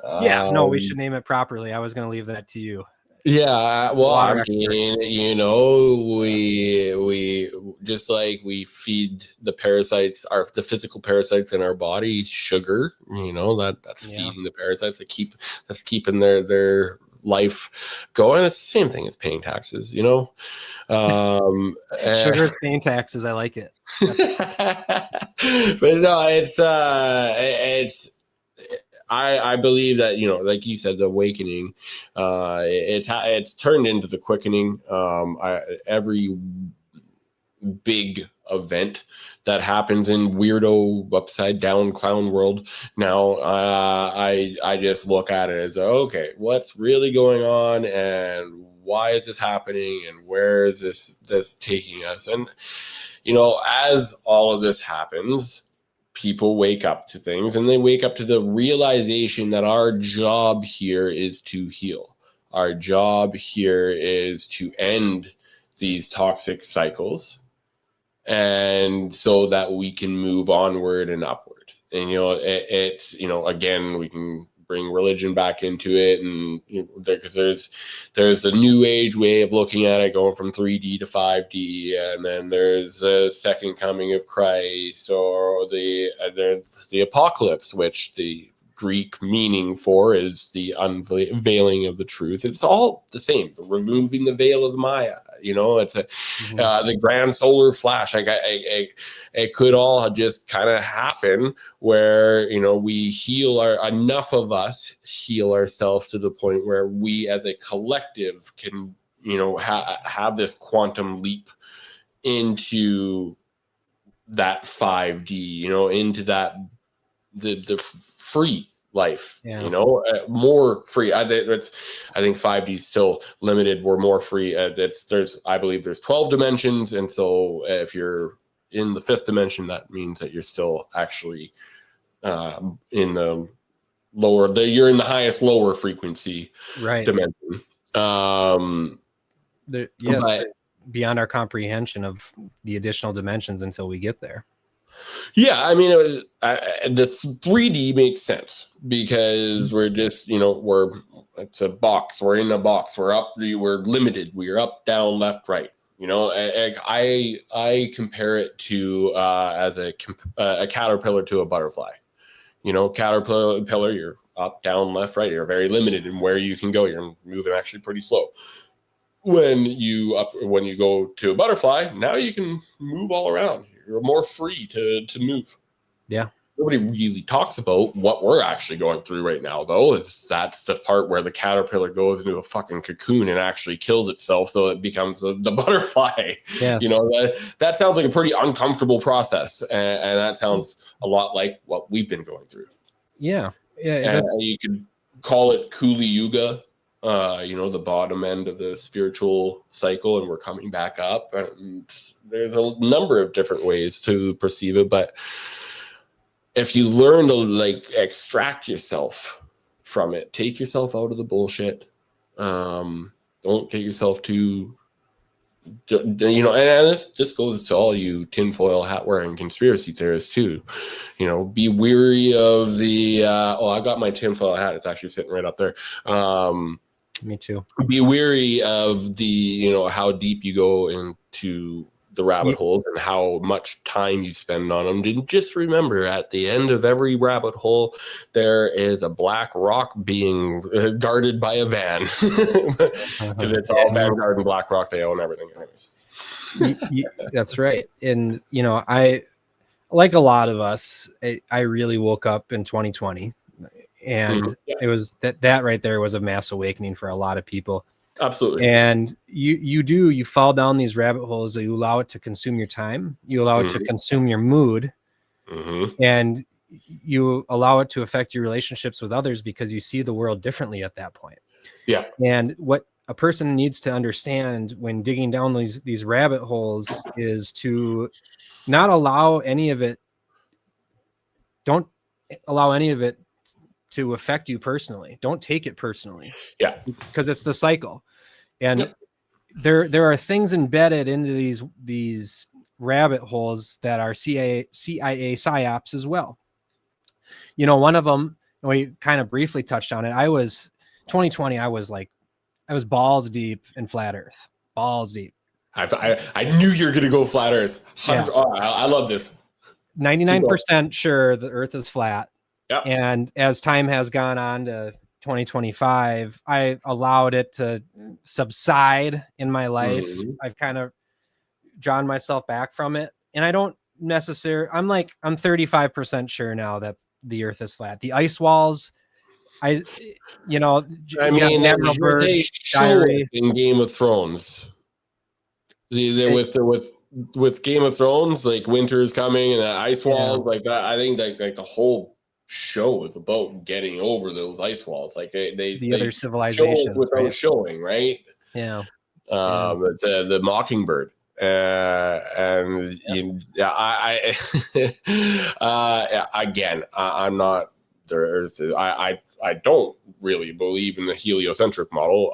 No, we should name it properly. I was going to leave that to you. Yeah, well, I mean, we just like we feed the parasites, the physical parasites in our body sugar, that's feeding the parasites that's keeping their life going. It's the same thing as paying taxes, Sugar is paying taxes. I like it. But no, it's I believe that, like you said, the awakening, it's turned into the quickening. Every big event that happens in weirdo upside down clown world now, I just look at it as, okay, what's really going on, and why is this happening, and where is this taking us? And as all of this happens, people wake up to things, and they wake up to the realization that our job here is to heal. Our job here is to end these toxic cycles, and so that we can move onward and upward. And it's again, we can bring religion back into it, and because there's the new age way of looking at it, going from 3D to 5D, and then there's a second coming of Christ, or there's the apocalypse, which the Greek meaning for is the unveiling of the truth. It's all the same, removing the veil of the Maya. It's the grand solar flash. It could all just kind of happen where we heal enough of us heal ourselves to the point where we as a collective can have this quantum leap into that 5D, into that the free life, more free. I think 5D is still limited. We're more free. I believe there's 12 dimensions, and so if you're in the 5th dimension, that means that you're still actually in the lower. You're in the highest lower frequency dimension. But beyond our comprehension of the additional dimensions until we get there. Yeah, I mean, this 3D makes sense because we're just, it's a box. We're in a box. We're limited. We're up, down, left, right. I compare it to as a caterpillar to a butterfly. Caterpillar, you're up, down, left, right. You're very limited in where you can go. You're moving actually pretty slow. When you go to a butterfly, now you can move all around. You're more free to move. Yeah. Nobody really talks about what we're actually going through right now, though. That's the part where the caterpillar goes into a fucking cocoon and actually kills itself, so it becomes the butterfly. Yes. That sounds like a pretty uncomfortable process, and that sounds a lot like what we've been going through. Yeah. And you could call it Kuli Yuga. The bottom end of the spiritual cycle, and we're coming back up. And there's a number of different ways to perceive it, but if you learn to extract yourself from it, take yourself out of the bullshit. Don't get yourself too, and this goes to all you tinfoil hat wearing conspiracy theorists too. Be weary of the. I got my tinfoil hat. It's actually sitting right up there. Me too. Be weary of the, how deep you go into the rabbit holes and how much time you spend on them. And just remember, at the end of every rabbit hole, there is a black rock being guarded by a van. Because it's all Vanguard and BlackRock. They own everything anyways. That's right. And, I, like a lot of us, I really woke up in 2020. And it was that right there was a mass awakening for a lot of people. Absolutely. And you fall down these rabbit holes. You allow it to consume your time. You allow it to consume your mood. And you allow it to affect your relationships with others because you see the world differently at that point. Yeah. And what a person needs to understand when digging down these rabbit holes is to not allow any of it. Don't allow any of it to affect you personally. Don't take it personally. Yeah. Because it's the cycle. And there are things embedded into these rabbit holes that are CIA psyops as well. You know, one of them, we kind of briefly touched on it. 2020, I was balls deep in flat earth. Balls deep. I knew you were going to go flat earth. Yeah. Oh, I love this. 99% sure the earth is flat. Yep. And as time has gone on to 2025, I allowed it to subside in my life. I've kind of drawn myself back from it. And I don't necessarily, I'm 35% sure now that the earth is flat. The ice walls, I mean, Admiral Byrd's diary in Game of Thrones. With Game of Thrones, like winter's coming and the ice walls, like that. I think like the whole show is about getting over those ice walls. Like they other civilizations without showing, right? Yeah. It's the Mockingbird. And again, I'm not there. I don't really believe in the heliocentric model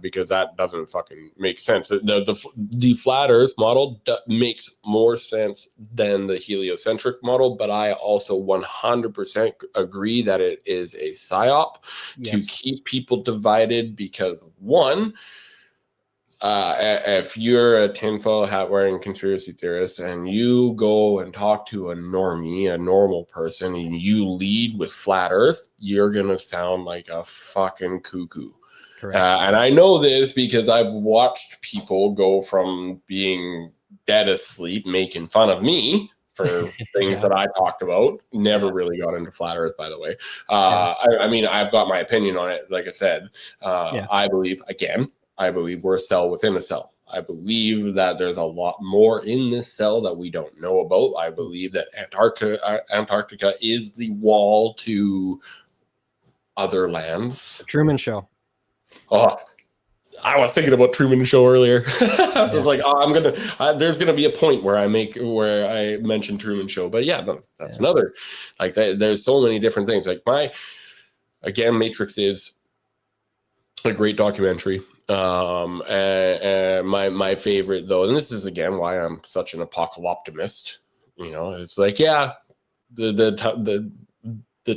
because that doesn't fucking make sense. The flat Earth model makes more sense than the heliocentric model, but I also 100% agree that it is a psyop to keep people divided because one. If you're a tinfoil hat wearing conspiracy theorist and you go and talk to a normie, a normal person, and you lead with flat earth, you're going to sound like a fucking cuckoo. And I know this because I've watched people go from being dead asleep, making fun of me for things that I talked about. Never really got into flat earth, by the way. I mean, I've got my opinion on it. Like I said, I believe we're a cell within a cell. I believe that there's a lot more in this cell that we don't know about. I believe that Antarctica is the wall to other lands. The Truman Show. Oh, I was thinking about Truman Show earlier. I was like, there's gonna be a point where I mention Truman Show. But that's another. Like there's so many different things. Like Matrix is a great documentary. And my favorite though, and this is again why I'm such an apocalyptimist. You know, it's like the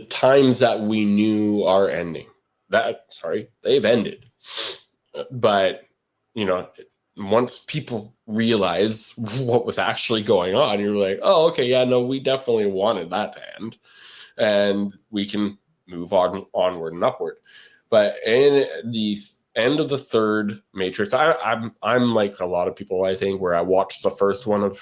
times that we knew are ending. They've ended. But once people realize what was actually going on, you're like, oh, okay, we definitely wanted that to end, and we can move onward and upward. But in the end of the third Matrix, I'm like a lot of people, I think, where I watched the first one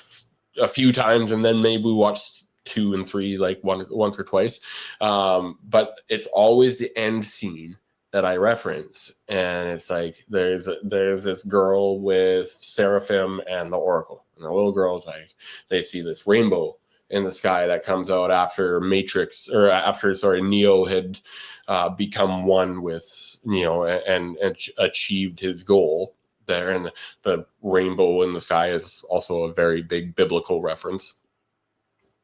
a few times and then maybe watched 2 and 3 like once or twice. But it's always the end scene that I reference, and it's like there's this girl with Seraphim and the Oracle, and the little girl's like, they see this rainbow in the sky that comes out after Neo had become one with Neo and achieved his goal there. And the rainbow in the sky is also a very big biblical reference.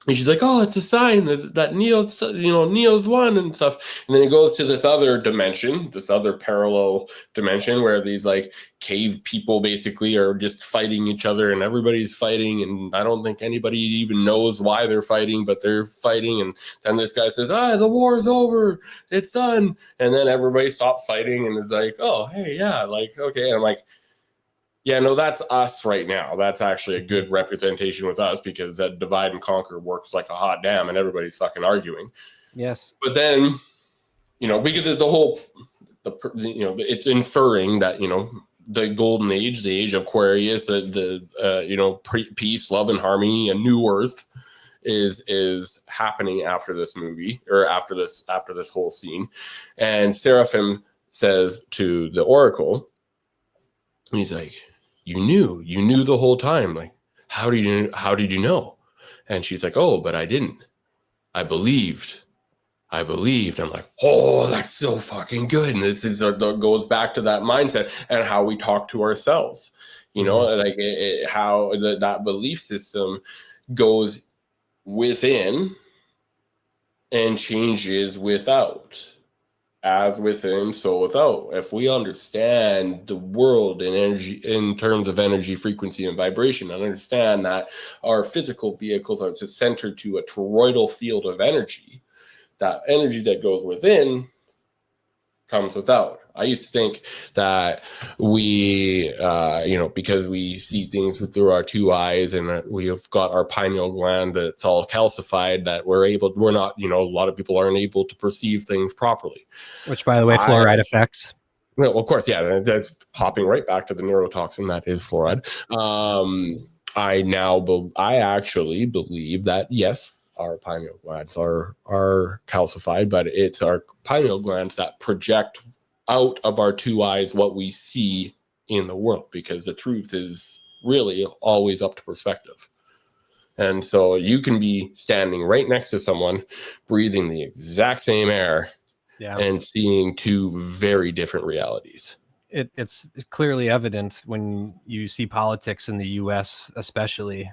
And she's like, oh, it's a sign that Neo's won and stuff. And then it goes to this other dimension, this other parallel dimension where these like cave people basically are just fighting each other and everybody's fighting. And I don't think anybody even knows why they're fighting, but they're fighting. And then this guy says, the war's over. It's done. And then everybody stops fighting and is like, oh, hey, yeah, like, okay. And I'm like, yeah, no, that's us right now. That's actually a good representation with us because that divide and conquer works like a hot damn and everybody's fucking arguing. Yes. But then, because of it's inferring that, the golden age, the age of Aquarius, peace, love, and harmony, a new earth is happening after this movie or after this whole scene. And Seraphim says to the Oracle, He's like, you knew the whole time. Like, how did you know? And she's like, oh, but I didn't. I believed. I'm like, oh, that's so fucking good. And it goes back to that mindset and how we talk to ourselves. You know, like how that belief system goes within and changes without. As within, so without. If we understand the world in energy, in terms of energy, frequency, and vibration, and understand that our physical vehicles are centered to a toroidal field of energy, that energy that goes within comes without. I used to think that we, because we see things through our two eyes and we have got our pineal gland that's all calcified, that we're not, a lot of people aren't able to perceive things properly. Which, by the way, fluoride affects. Well, of course, yeah, that's hopping right back to the neurotoxin that is fluoride. I actually believe that, yes, our pineal glands are calcified, but it's our pineal glands that project out of our two eyes what we see in the world, because the truth is really always up to perspective. And so you can be standing right next to someone breathing the exact same air and seeing two very different realities. It's clearly evident when you see politics in the US, especially.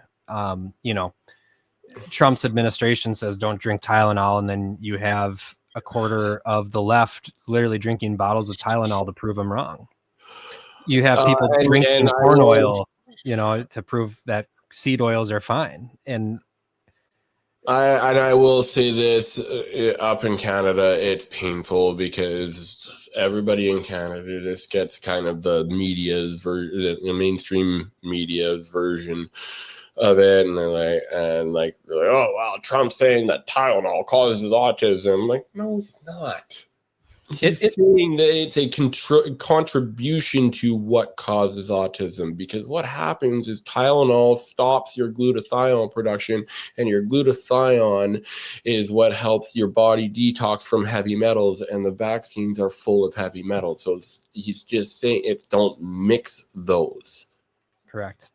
Trump's administration says don't drink Tylenol, and then you have a quarter of the left literally drinking bottles of Tylenol to prove them wrong. You have people drinking corn oil, to prove that seed oils are fine. And I will say this, up in Canada, it's painful because everybody in Canada just gets kind of the mainstream media's version of it, and they're like, oh wow, Trump's saying that Tylenol causes autism. I'm like, no, he's not. He's saying that it's a contribution to what causes autism, because what happens is Tylenol stops your glutathione production, and your glutathione is what helps your body detox from heavy metals, and the vaccines are full of heavy metals. So he's just saying don't mix those. Correct.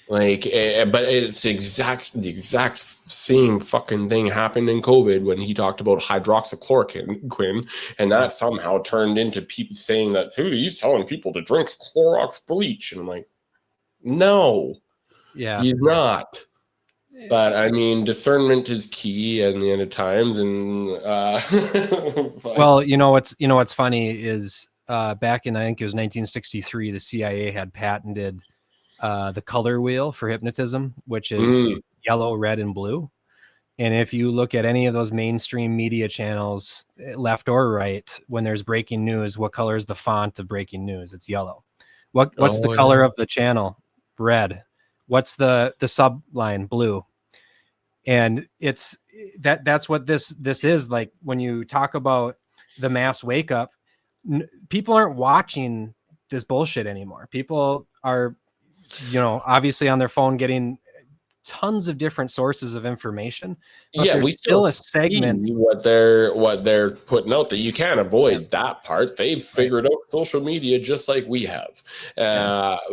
But it's the exact same fucking thing happened in COVID when he talked about hydroxychloroquine, and that somehow turned into people saying that, hey, he's telling people to drink Clorox bleach. And I'm like, no, he's not. But I mean, discernment is key at the end of times. And well, what's funny is back in, I think it was 1963, the CIA had patented the color wheel for hypnotism, which is yellow, red, and blue. And if you look at any of those mainstream media channels, left or right, when there's breaking news, what color is the font of breaking news? It's yellow. What's the color of the channel? Red. What's the subline? Blue. And it's that's what this is like. When you talk about the mass wake up, people aren't watching this bullshit anymore. People are, obviously on their phone getting tons of different sources of information, but there's still a segment what they're putting out there. You can't avoid that part. They've figured out social media just like we have,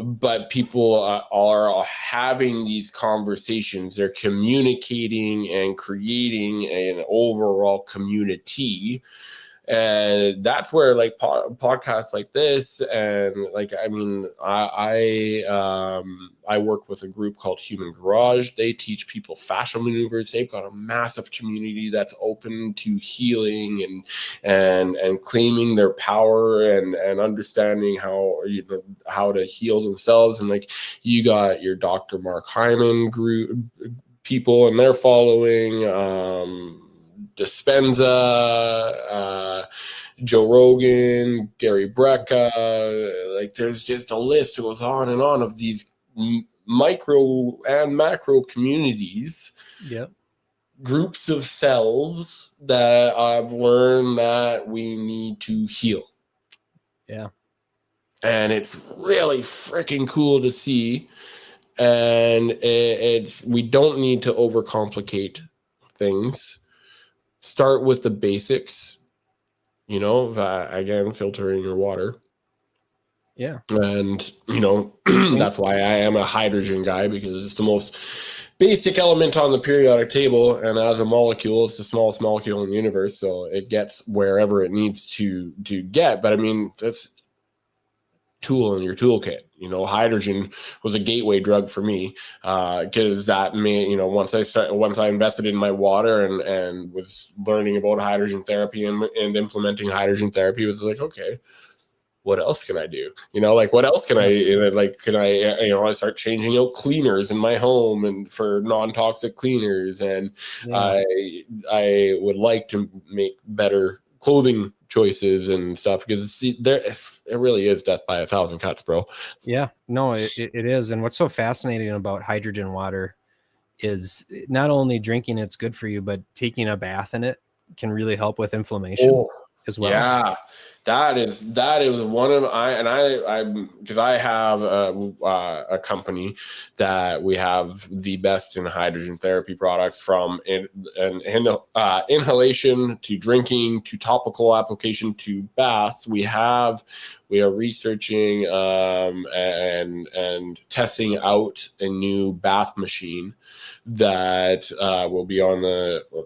but people are having these conversations. They're communicating and creating an overall community. And that's where like podcasts like this, and like, I mean, I work with a group called Human Garage. They teach people fascial maneuvers. They've got a massive community that's open to healing and claiming their power and understanding how to heal themselves. And like, you got your Dr. Mark Hyman group people and their following, Dispenza, Joe Rogan, Gary Brecka, like there's just a list that goes on and on of these micro and macro communities, groups of cells that I've learned that we need to heal. And it's really freaking cool to see. And we don't need to overcomplicate things. Start with the basics, again, filtering your water. Yeah. And, that's why I am a hydrogen guy, because it's the most basic element on the periodic table. And as a molecule, it's the smallest molecule in the universe. So it gets wherever it needs to get. But I mean, that's tool in your toolkit. Hydrogen was a gateway drug for me, because that made, once I invested in my water and was learning about hydrogen therapy and implementing hydrogen therapy, it was like, okay, what else can I do? What else can I start changing out cleaners in my home and for non-toxic cleaners. And I would like to make better clothing choices and stuff, because it really is death by 1,000 cuts, bro. Yeah, no, it is. And what's so fascinating about hydrogen water is not only drinking it's good for you, but taking a bath in it can really help with inflammation as well. Yeah, that is one of because I have a company that we have the best in hydrogen therapy products, from inhalation to drinking to topical application to baths. We are researching and testing out a new bath machine that will be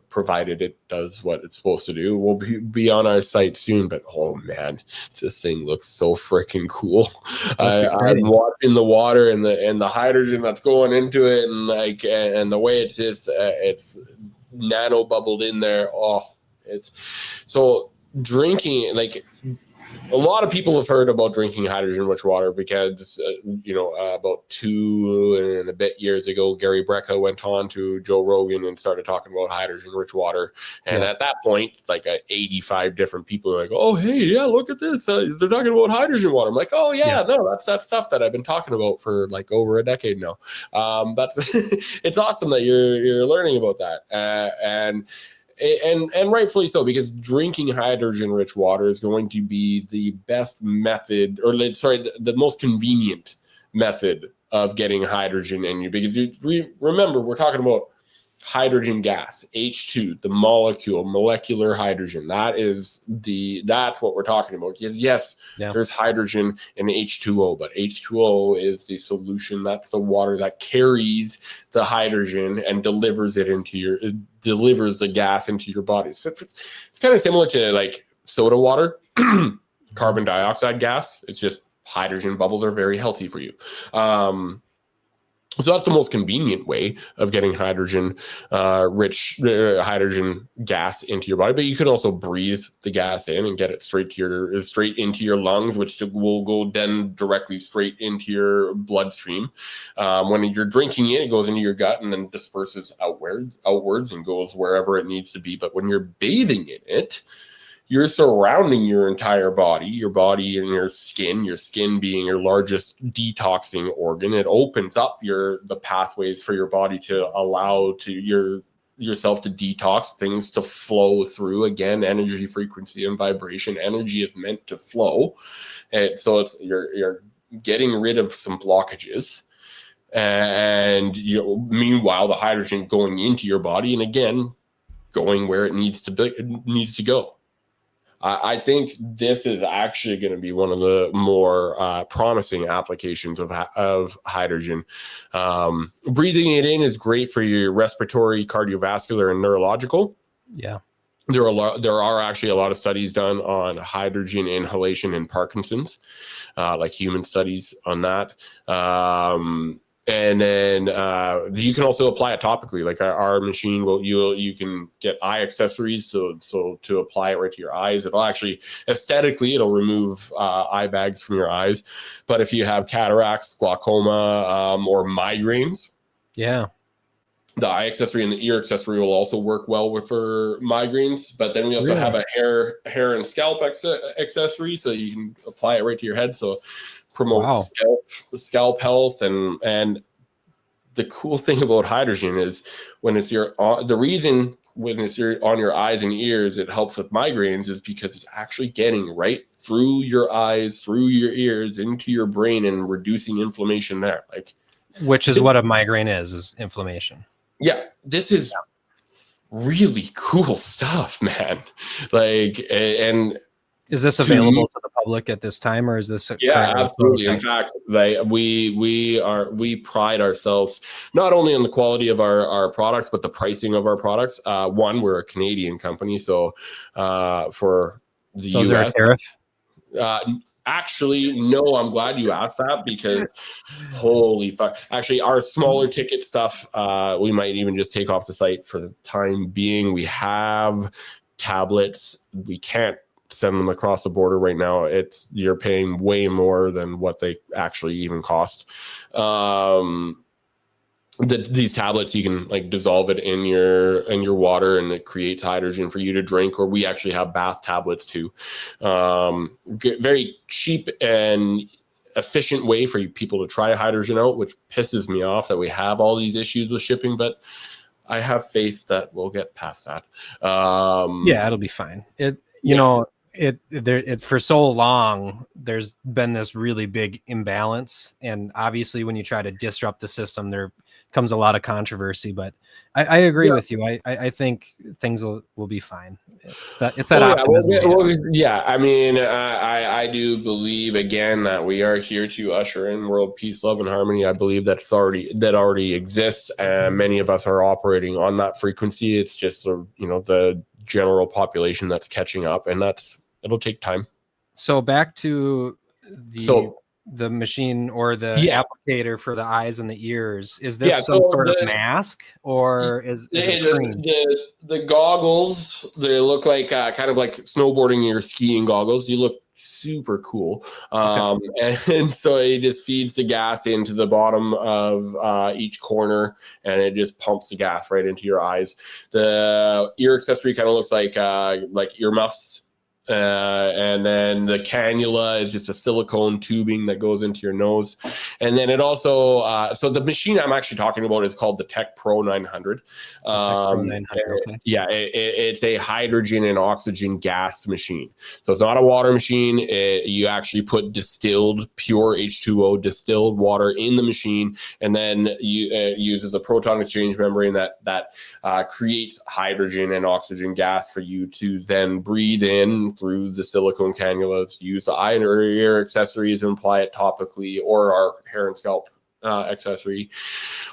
provided it does what it's supposed to do, will be on our site soon. But oh man, this thing looks so freaking cool. I'm watching the water and the hydrogen that's going into it, and the way it's just it's nano bubbled in there. Oh, it's so drinking, a lot of people have heard about drinking hydrogen-rich water because, about 2 and a bit years ago, Gary Brecka went on to Joe Rogan and started talking about hydrogen-rich water. And at that point, 85 different people are like, oh, hey, yeah, look at this. They're talking about hydrogen water. I'm like, oh, yeah, no, that's that stuff that I've been talking about for over a decade now. That's it's awesome that you're learning about that. And rightfully so, because drinking hydrogen-rich water is going to be the best method, the most convenient method of getting hydrogen in you. Because remember, we're talking about hydrogen gas, H2, the molecular hydrogen. That's what we're talking about. Yes, there's hydrogen in H2O, but H2O is the solution. That's the water that carries the hydrogen and delivers the gas into your body. So it's kind of similar to soda water, carbon dioxide gas. It's just hydrogen bubbles are very healthy for you. So that's the most convenient way of getting hydrogen gas into your body. But you can also breathe the gas in and get it straight into your lungs, which will go then directly straight into your bloodstream. When you're drinking it goes into your gut and then disperses outwards and goes wherever it needs to be. But when you're bathing in it, you're surrounding your entire body and your skin being your largest detoxing organ. It opens up the pathways for your body to allow yourself to detox, things to flow through. Again, energy, frequency, and vibration. Energy is meant to flow. And so you're getting rid of some blockages. And meanwhile, the hydrogen going into your body, and again, going where it needs to go. I think this is actually going to be one of the more promising applications of hydrogen. Breathing it in is great for your respiratory, cardiovascular, and neurological. Yeah. There are actually a lot of studies done on hydrogen inhalation in Parkinson's, human studies on that. And then you can also apply it topically. Our machine you can get eye accessories, so to apply it right to your eyes. It'll actually aesthetically remove eye bags from your eyes. But if you have cataracts, glaucoma, or migraines, the eye accessory and the ear accessory will also work well for migraines. But then we also have a hair and scalp accessory, so you can apply it right to your head. So promote scalp health. And the cool thing about hydrogen is when it's on your eyes and ears, it helps with migraines, is because it's actually getting right through your eyes, through your ears, into your brain, and reducing inflammation there. Which is what a migraine is inflammation. Yeah, this is really cool stuff, man. And Is this available to the public at this time, or is this currently absolutely? In fact, we pride ourselves not only on the quality of our products, but the pricing of our products. One, we're a Canadian company, so for the So is there a US, tariff? actually, no. I'm glad you asked that, because holy fuck! Actually, our smaller ticket stuff, we might even just take off the site for the time being. We have tablets. We can't send them across the border right now. You're paying way more than what they actually even cost. These tablets, you can like dissolve it in your water, and it creates hydrogen for you to drink. Or we actually have bath tablets too. Very cheap and efficient way for people to try hydrogen out, which pisses me off that we have all these issues with shipping, but I have faith that we'll get past that. Yeah, it'll be fine. You know, for so long there's been this really big imbalance, and obviously when you try to disrupt the system, there comes a lot of controversy. But I agree with you. I think things will be fine. It's that optimism. I mean, I do believe again that we are here to usher in world peace, love, and harmony. I believe that already exists, and many of us are operating on that frequency. It's just the general population that's catching up, and it'll take time. So back to the machine, or the applicator for the eyes and the ears. Is this some sort of mask, or is it cream? The goggles, they look like kind of like snowboarding or skiing goggles. You look super cool. And so it just feeds the gas into the bottom of each corner, and it just pumps the gas right into your eyes. The ear accessory kind of looks like earmuffs. And then the cannula is just a silicone tubing that goes into your nose. And then it also, so the machine I'm actually talking about is called the Tech Pro 900. Okay. Yeah, it's a hydrogen and oxygen gas machine. So it's not a water machine. You actually put distilled, pure H2O, distilled water in the machine, and then it uses a proton exchange membrane that creates hydrogen and oxygen gas for you to then breathe in through the silicone cannulas, use the eye or ear accessories and apply it topically, or our hair and scalp accessory.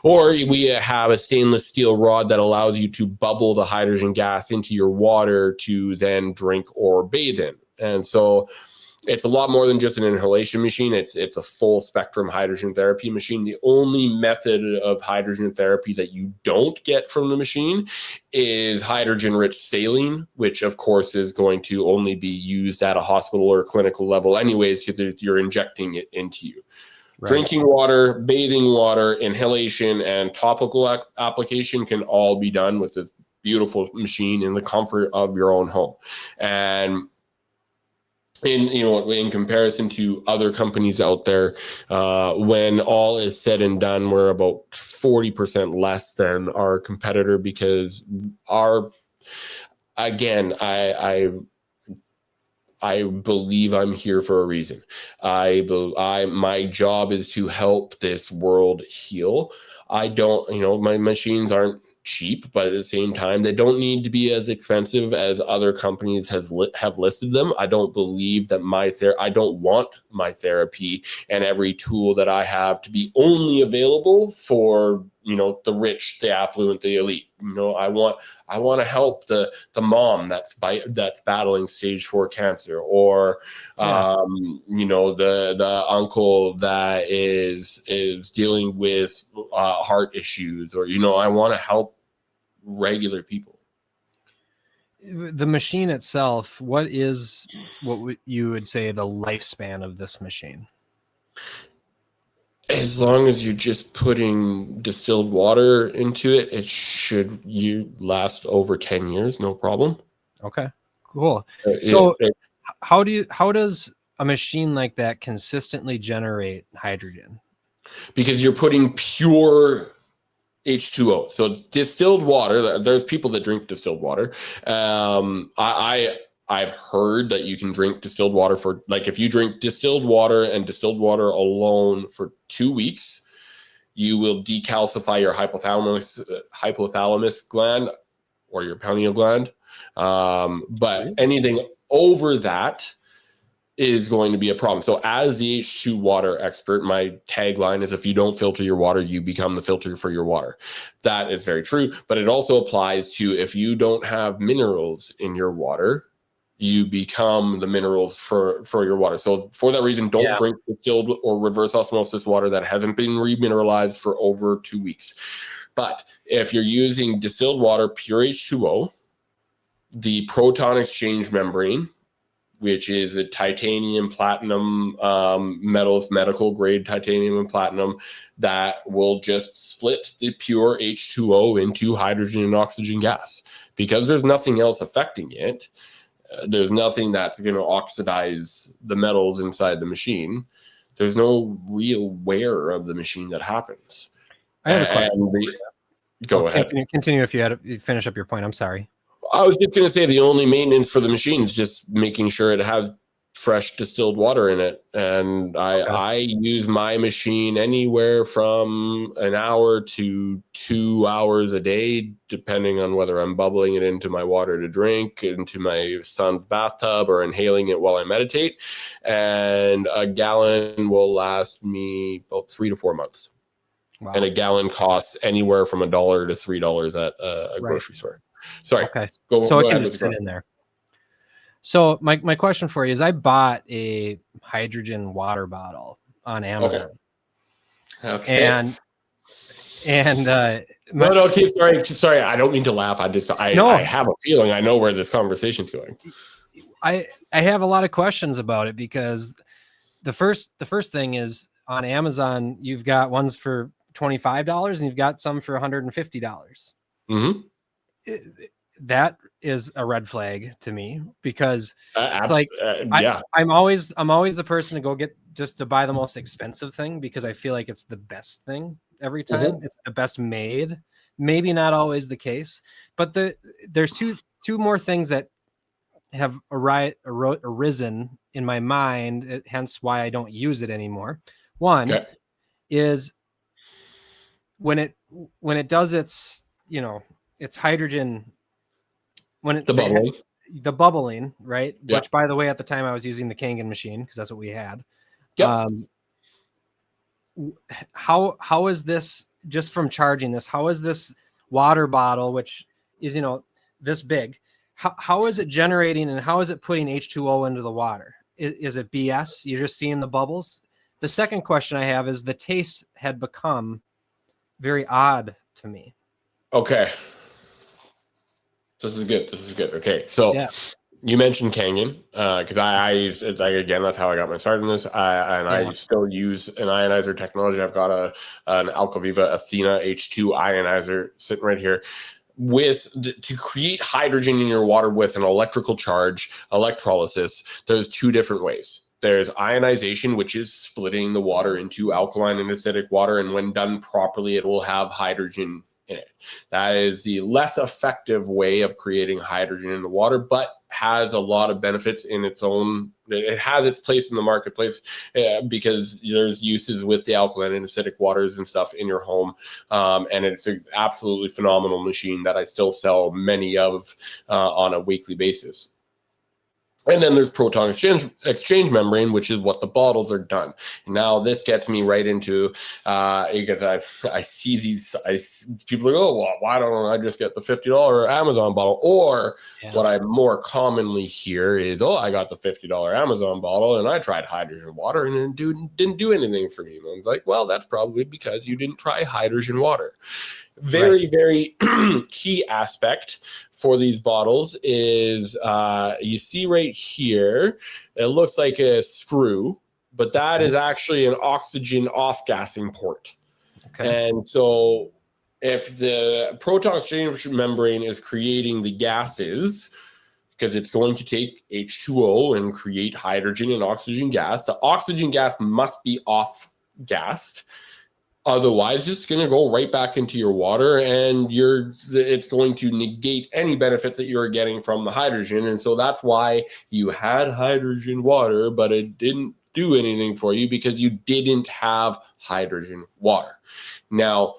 Or we have a stainless steel rod that allows you to bubble the hydrogen gas into your water to then drink or bathe in. And so it's a lot more than just an inhalation machine. It's a full spectrum hydrogen therapy machine. The only method of hydrogen therapy that you don't get from the machine is hydrogen-rich saline, which of course is going to only be used at a hospital or clinical level anyways, because you're injecting it into you. Right. Drinking water, bathing water, inhalation, and topical application can all be done with this beautiful machine in the comfort of your own home. And in comparison to other companies out there, when all is said and done, we're about 40% less than our competitor, because I believe I'm here for a reason. My job is to help this world heal. I don't, my machines aren't cheap, but at the same time, they don't need to be as expensive as other companies have listed them. I don't believe that I don't want my therapy and every tool that I have to be only available for the rich, the affluent, the elite. I want to help the mom that's battling stage 4 cancer, or the uncle that is dealing with heart issues, or I want to help regular people. The machine itself, what you would say the lifespan of this machine? As long as you're just putting distilled water into it, it should last over 10 years, no problem. Okay, cool. So how does a machine like that consistently generate hydrogen? Because you're putting pure H2O. So distilled water, there's people that drink distilled water. I've heard that you can drink distilled water for, like, if you drink distilled water and distilled water alone for 2 weeks, you will decalcify your hypothalamus gland or your pineal gland. But anything over that, is going to be a problem. So as the H2 water expert, my tagline is, if you don't filter your water, you become the filter for your water. That is very true, but it also applies to if you don't have minerals in your water, you become the minerals for your water. So for that reason, don't drink distilled or reverse osmosis water that hasn't been remineralized for over 2 weeks. But if you're using distilled water, pure H2O, the proton exchange membrane, which is a titanium platinum metals, medical grade titanium and platinum, that will just split the pure H2O into hydrogen and oxygen gas. Because there's nothing else affecting it, there's nothing that's going to oxidize the metals inside the machine. There's no real wear of the machine that happens. I have a question. Go ahead. Continue if you finish up your point. I'm sorry. I was just going to say the only maintenance for the machine is just making sure it has fresh distilled water in it. And I use my machine anywhere from an hour to 2 hours a day, depending on whether I'm bubbling it into my water to drink, into my son's bathtub, or inhaling it while I meditate. And a gallon will last me about 3 to 4 months. Wow. And a gallon costs anywhere from $1 to $3 at a grocery store. Sorry. Okay. So it can just sit in there. So my question for you is, I bought a hydrogen water bottle on Amazon. Okay. And sorry. I don't mean to laugh. I have a feeling I know where this conversation's going. I have a lot of questions about it, because the first thing is, on Amazon, you've got ones for $25 and you've got some for $150. Mm-hmm. That is a red flag to me, because it's like, I'm always the person to go get, just to buy the most expensive thing, because I feel like it's the best thing every time. Mm-hmm. It's the best made. Maybe not always the case, but there's two more things that have arisen in my mind, hence why I don't use it anymore. One is when it does its hydrogen, when the bubbling, right? Yeah. Which, by the way, at the time I was using the Kangen machine, because that's what we had. Yep. How is this, just from charging this, how is this water bottle, which is this big, how is it generating, and how is it putting H2O into the water? Is it BS? You're just seeing the bubbles? The second question I have is, the taste had become very odd to me. Okay. This is good. Okay. So you mentioned Kangen, because I use it, again, that's how I got my start in this. I still use an ionizer technology. I've got an Alcoviva Athena H2 ionizer sitting right here. To create hydrogen in your water with an electrical charge, electrolysis, there's two different ways. There's ionization, which is splitting the water into alkaline and acidic water, and when done properly, it will have hydrogen in it. That is the less effective way of creating hydrogen in the water, but has a lot of benefits in its own. It has its place in the marketplace because there's uses with the alkaline and acidic waters and stuff in your home. And it's an absolutely phenomenal machine that I still sell many of on a weekly basis. And then there's proton exchange membrane, which is what the bottles are done. Now this gets me right into because I see these people go, well, why don't I just get the $50 Amazon bottle? Or what I more commonly hear is, I got the $50 Amazon bottle and I tried hydrogen water and it didn't do anything for me. And I was like, well, that's probably because you didn't try hydrogen water. Very, very key aspect for these bottles is you see right here, it looks like a screw, but that is actually an oxygen off-gassing port. Okay. And so if the proton exchange membrane is creating the gases, because it's going to take H2O and create hydrogen and oxygen gas, the oxygen gas must be off-gassed. Otherwise, it's going to go right back into your water, and it's going to negate any benefits that you're getting from the hydrogen. And so that's why you had hydrogen water, but it didn't do anything for you because you didn't have hydrogen water. Now,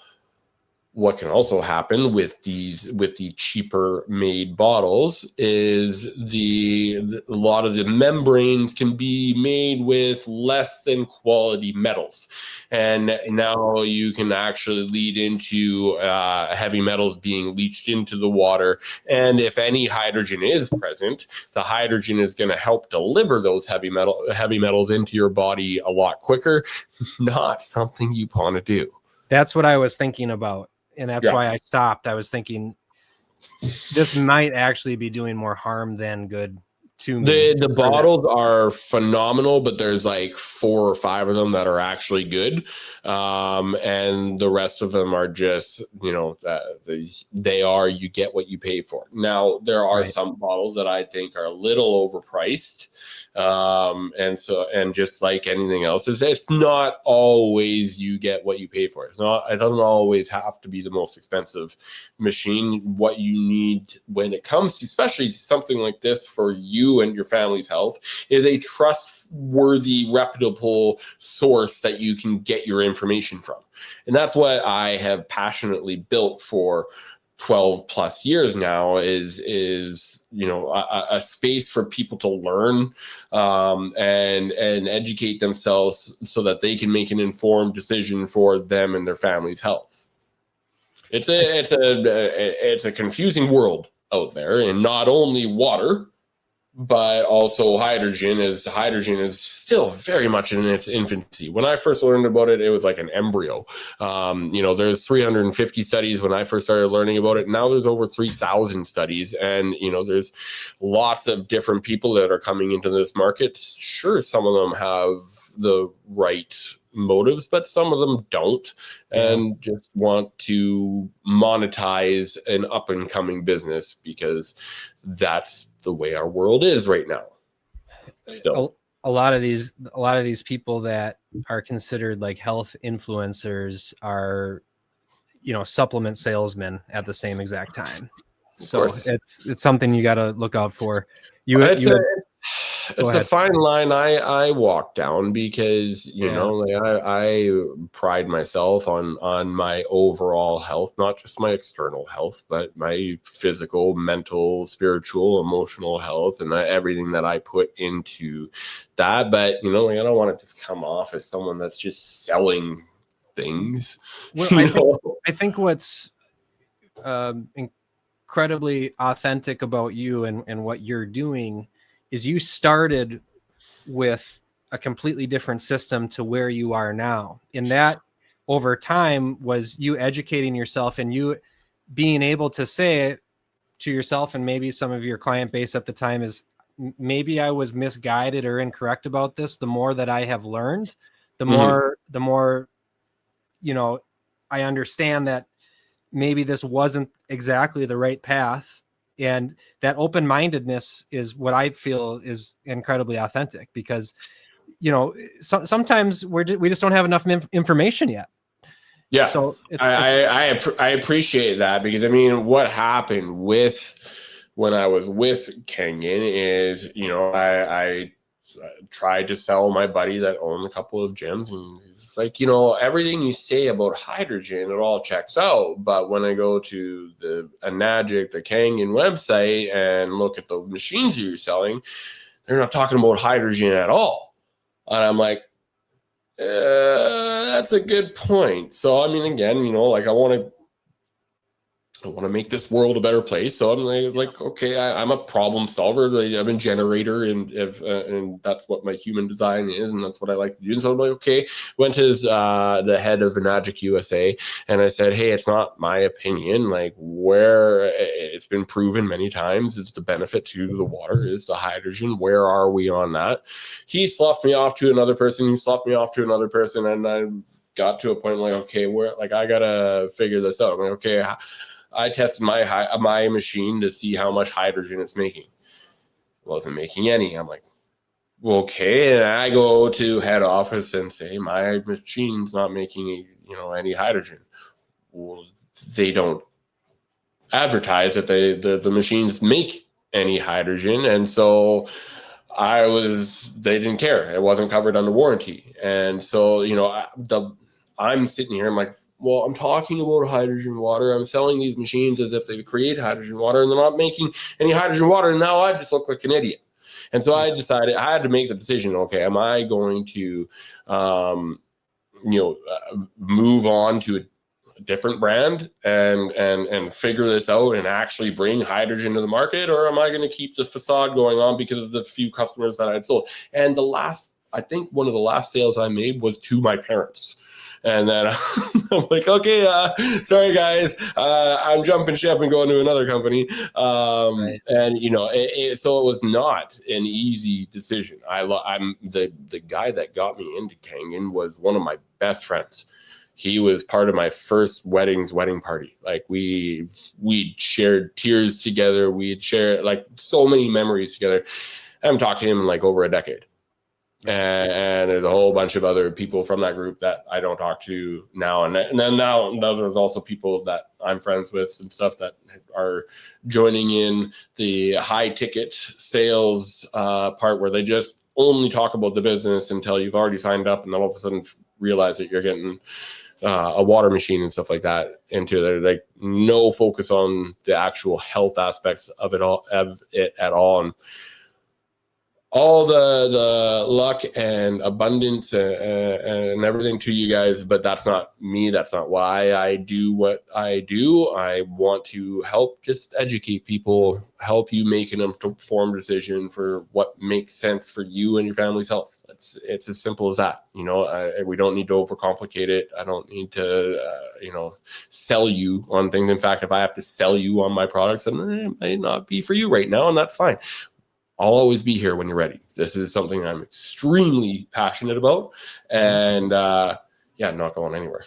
what can also happen with the cheaper made bottles is a lot of the membranes can be made with less than quality metals, and now you can actually lead into heavy metals being leached into the water. And if any hydrogen is present, the hydrogen is going to help deliver those heavy metals into your body a lot quicker. Not something you want to do. That's what I was thinking about. And that's why I stopped. I was thinking this might actually be doing more harm than good to me. The bottles are phenomenal, but there's like 4 or 5 of them that are actually good. And the rest of them are just, you get what you pay for. Now, there are some bottles that I think are a little overpriced. And just like anything else, it's not always you get what you pay for. It doesn't always have to be the most expensive machine. What you need when it comes to, especially something like this for you and your family's health, is a trustworthy, reputable source that you can get your information from. And that's what I have passionately built for 12 plus years now is a space for people to learn and educate themselves so that they can make an informed decision for them and their family's health. It's a confusing world out there, and not only water, but also hydrogen is still very much in its infancy. When I first learned about it, it was like an embryo. There's 350 studies when I first started learning about it. Now there's over 3,000 studies, and there's lots of different people that are coming into this market. Sure, some of them have the right motives, but some of them don't, and just want to monetize an up and coming business because that's the way our world is right now. Still, a lot of these people that are considered like health influencers are, supplement salesmen at the same exact time. So it's something you got to look out for. It's a fine line I walk down because I pride myself on my overall health, not just my external health, but my physical, mental, spiritual, emotional health, and everything that I put into that. But I don't want to just come off as someone that's just selling things. Well, I think what's incredibly authentic about you and what you're doing is you started with a completely different system to where you are now. And that over time was you educating yourself and you being able to say to yourself and maybe some of your client base at the time is, maybe I was misguided or incorrect about this. The more that I have learned, the more, I understand that maybe this wasn't exactly the right path. And that open-mindedness is what I feel is incredibly authentic because, sometimes we just don't have enough information yet. Yeah. So I appreciate that because what happened when I was with Kenyon is, I tried to sell my buddy that owned a couple of gyms, and he's like, everything you say about hydrogen, it all checks out. But when I go to the Enagic, the Kangen website and look at the machines you're selling, they're not talking about hydrogen at all. And I'm like, that's a good point. So, again, I want to make this world a better place. So I'm like, okay, I'm a problem solver. I'm a generator, and that's what my human design is, and that's what I like to do. And so I'm like, okay, went to the head of Enagic USA, and I said, hey, it's not my opinion. Like, where it's been proven many times, it's the benefit to the water is the hydrogen. Where are we on that? He sloughed me off to another person. He sloughed me off to another person, and I got to a point like, okay, I gotta figure this out. I'm like, okay. I tested my machine to see how much hydrogen it's making. It wasn't making any. I'm like, okay. And I go to head office and say, my machine's not making any hydrogen. Well, they don't advertise that the machines make any hydrogen. And so they didn't care. It wasn't covered under warranty. And so, I'm sitting here, I'm like, well, I'm talking about hydrogen water. I'm selling these machines as if they create hydrogen water, and they're not making any hydrogen water. And now I just look like an idiot. And so I decided I had to make the decision. Okay, am I going to, move on to a different brand and figure this out and actually bring hydrogen to the market, or am I going to keep the facade going on because of the few customers that I had sold? And I think one of the last sales I made was to my parents. And then I'm like, okay, sorry guys, I'm jumping ship and going to another company. Right. And so it was not an easy decision. I'm the guy that got me into Kangen was one of my best friends. He was part of my first wedding party. Like we shared tears together. We'd share like so many memories together. I haven't talked to him in like over a decade. And there's a whole bunch of other people from that group that I don't talk to now. And then now there's also people that I'm friends with and stuff that are joining in the high ticket sales part where they just only talk about the business until you've already signed up, and then all of a sudden realize that you're getting a water machine and stuff like that into there. Like no focus on the actual health aspects of it at all. And all the luck and abundance and everything to you guys, but that's not me. That's not why I do what I do. I want to help just educate people, help you make an informed decision for what makes sense for you and your family's health. It's as simple as that. We don't need to overcomplicate it. I don't need to, sell you on things. In fact, if I have to sell you on my products, then it may not be for you right now, and that's fine. I'll always be here when you're ready. This is something I'm extremely passionate about, and not going anywhere.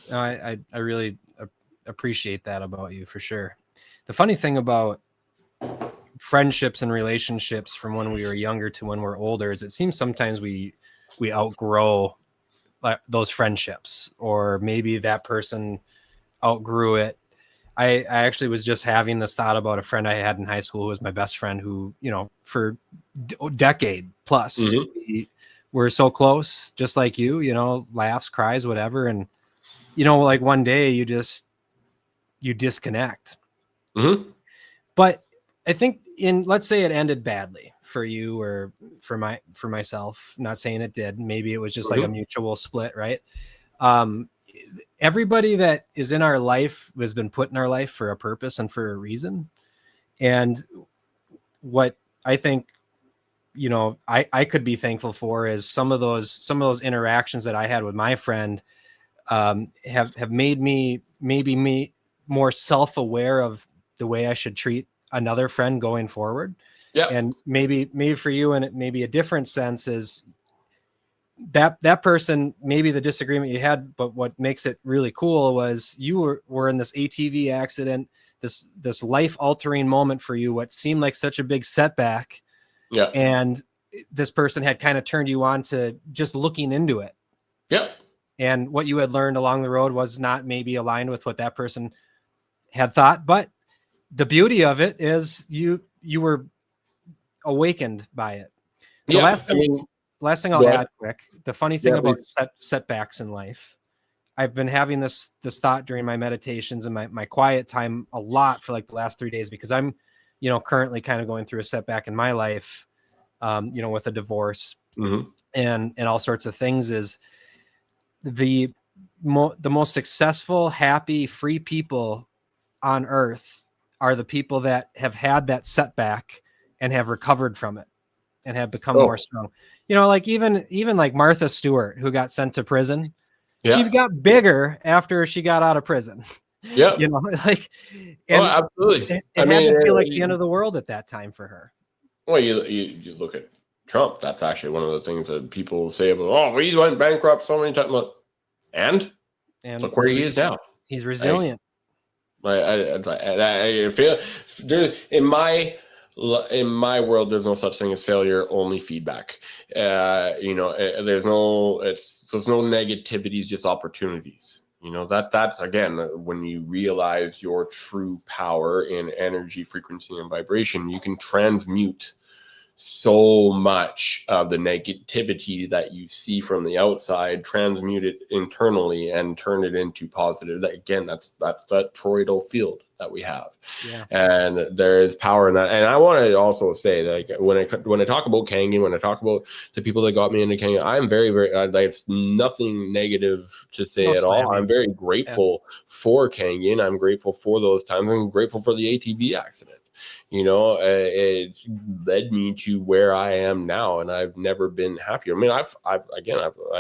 No, I really appreciate that about you for sure. The funny thing about friendships and relationships from when we were younger to when we're older is it seems sometimes we outgrow those friendships, or maybe that person outgrew it. I actually was just having this thought about a friend I had in high school who was my best friend, who, for decade plus, we were so close, just like you, laughs, cries, whatever. And, like one day you disconnect. But I think let's say it ended badly for you or for myself, not saying it did. Maybe it was just like a mutual split, right? Everybody that is in our life has been put in our life for a purpose and for a reason. And what I think, I could be thankful for is some of those interactions that I had with my friend have made me more self-aware of the way I should treat another friend going forward. Yeah. And maybe for you, and it maybe a different sense is that person, maybe the disagreement you had, but what makes it really cool was you were in this ATV accident, this life altering moment for you, what seemed like such a big setback. Yeah. And this person had kind of turned you on to just looking into it. Yeah. And what you had learned along the road was not maybe aligned with what that person had thought, but the beauty of it is you were awakened by it. Last thing I'll add quick. The funny thing about setbacks in life, I've been having this thought during my meditations and my quiet time a lot for like the last 3 days, because I'm, currently kind of going through a setback in my life, with a divorce and all sorts of things. Is the most successful, happy, free people on earth are the people that have had that setback and have recovered from it and have become more strong. Like even like Martha Stewart, who got sent to prison, she got bigger after she got out of prison. Yeah. Absolutely. It had to feel like the end of the world at that time for her. Well, you look at Trump. That's actually one of the things that people say about, he went bankrupt so many times. And look where he is now. He's resilient. I feel in my world, there's no such thing as failure, only feedback. There's no negativities, just opportunities. That's again, when you realize your true power in energy, frequency, and vibration, you can transmute so much of the negativity that you see from the outside, transmute it internally and turn it into positive. That, again, that's that toroidal field that we have. Yeah. And there is power in that. And I want to also say that, like, when I talk about Kangen, when I talk about the people that got me into Kangen, I'm very, very, it's nothing negative to say at all. I'm very grateful for Kangen. I'm grateful for those times. I'm grateful for the ATV accident. You know, it's led me to where I am now, and I've never been happier. I mean, I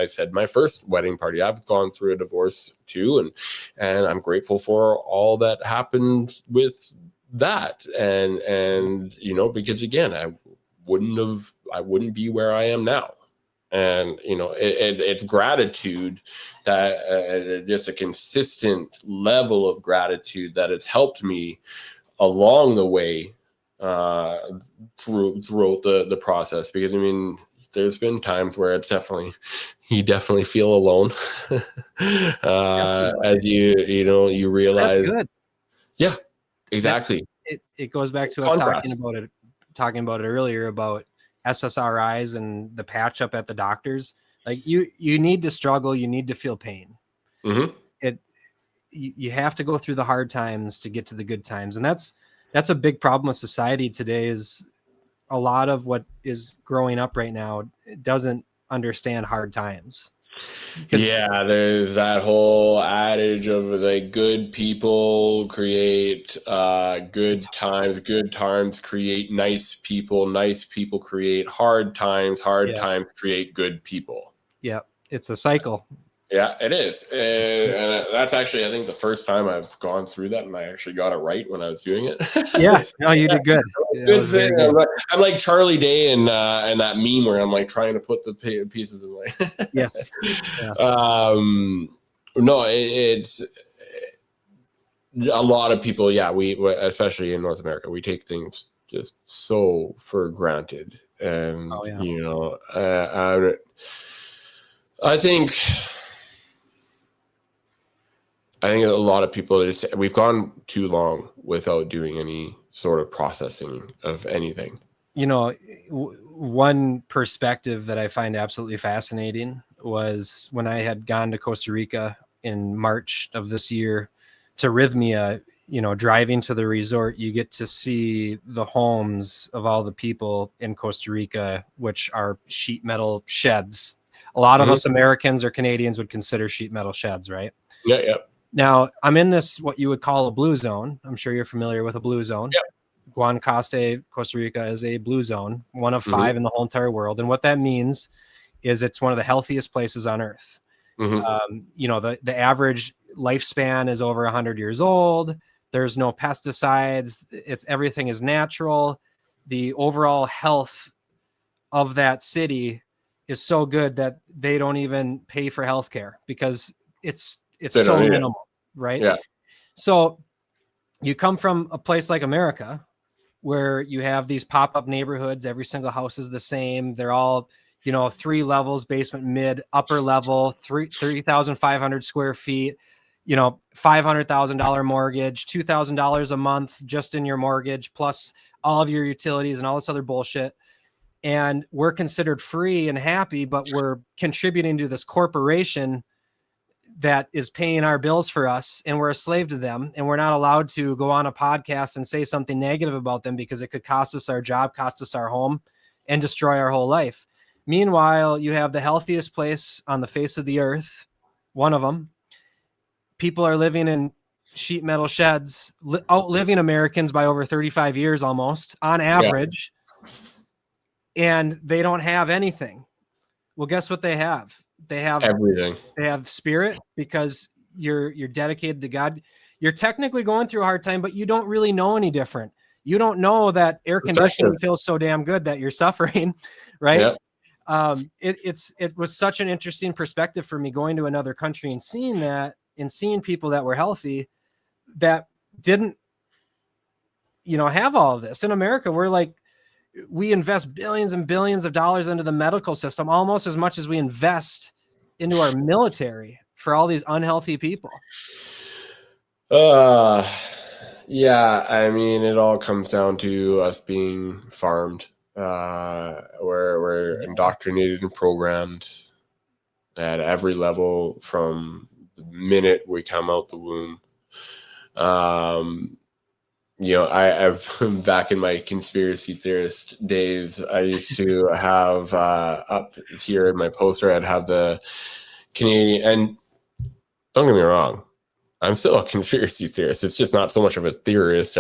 said my first wedding party, I've gone through a divorce too, and I'm grateful for all that happened with that, and you know, because again, I wouldn't be where I am now. And, you know, it's gratitude that just a consistent level of gratitude that it's helped me along the way throughout the process. Because I mean, there's been times where you definitely feel alone as you realize. That's good. Yeah, exactly. It goes back to us talking about it earlier about SSRIs and the patch up at the doctors. Like you need to struggle, you need to feel pain. Mm-hmm. You have to go through the hard times to get to the good times. And that's a big problem with society today, is a lot of what is growing up right now doesn't understand hard times. Yeah, there's that whole adage of like good people create good times create nice people create hard times create good people. Yeah, it's a cycle. Yeah, it is. And that's actually, I think, the first time I've gone through that, and I actually got it right when I was doing it. Yeah, no, you did good. Good thing. I'm like Charlie Day and that meme where I'm like trying to put the pieces in like. Yes. No, it's a lot of people. Yeah, we, especially in North America, we take things just so for granted, and you know, I think a lot of people, we've gone too long without doing any sort of processing of anything. You know, one perspective that I find absolutely fascinating was when I had gone to Costa Rica in March of this year to Rhythmia. You know, driving to the resort, you get to see the homes of all the people in Costa Rica, which are sheet metal sheds. A lot of us Americans or Canadians would consider sheet metal sheds, right? Yeah. Now, I'm in this, what you would call a blue zone. I'm sure you're familiar with a blue zone. Yep. Guanacaste, Costa Rica is a blue zone, one of 5 in the whole entire world. And what that means is it's one of the healthiest places on earth. You know, the average lifespan is over 100 years old. There's no pesticides. Everything is natural. The overall health of that city is so good that they don't even pay for healthcare because it's so minimal, right? Yeah. So you come from a place like America where you have these pop-up neighborhoods. Every single house is the same. They're all, you know, 3 levels, basement, mid, upper level, 30,500 square feet, you know, $500,000 mortgage, $2,000 a month just in your mortgage, plus all of your utilities and all this other bullshit. And we're considered free and happy, but we're contributing to this corporation that is paying our bills for us, and we're a slave to them, and we're not allowed to go on a podcast and say something negative about them because it could cost us our job, cost us our home, and destroy our whole life. Meanwhile, you have the healthiest place on the face of the earth, one of them. People are living in sheet metal sheds, outliving Americans by over 35 years almost on average, and they don't have anything. Well, guess what they have? They have everything. They have spirit because you're dedicated to God. You're technically going through a hard time, but you don't really know any different. You don't know that air conditioning feels so damn good that you're suffering, right? Yep. It was such an interesting perspective for me going to another country and seeing that, and seeing people that were healthy that didn't, you know, have all of this. In America, we invest billions and billions of dollars into the medical system, almost as much as we invest into our military for all these unhealthy people. Yeah, I mean, it all comes down to us being farmed we're indoctrinated and programmed at every level from the minute we come out the womb. I've back in my conspiracy theorist days, I used to have up here in my poster, I'd have the Canadian, and don't get me wrong, I'm still a conspiracy theorist. It's just not so much of a theorist.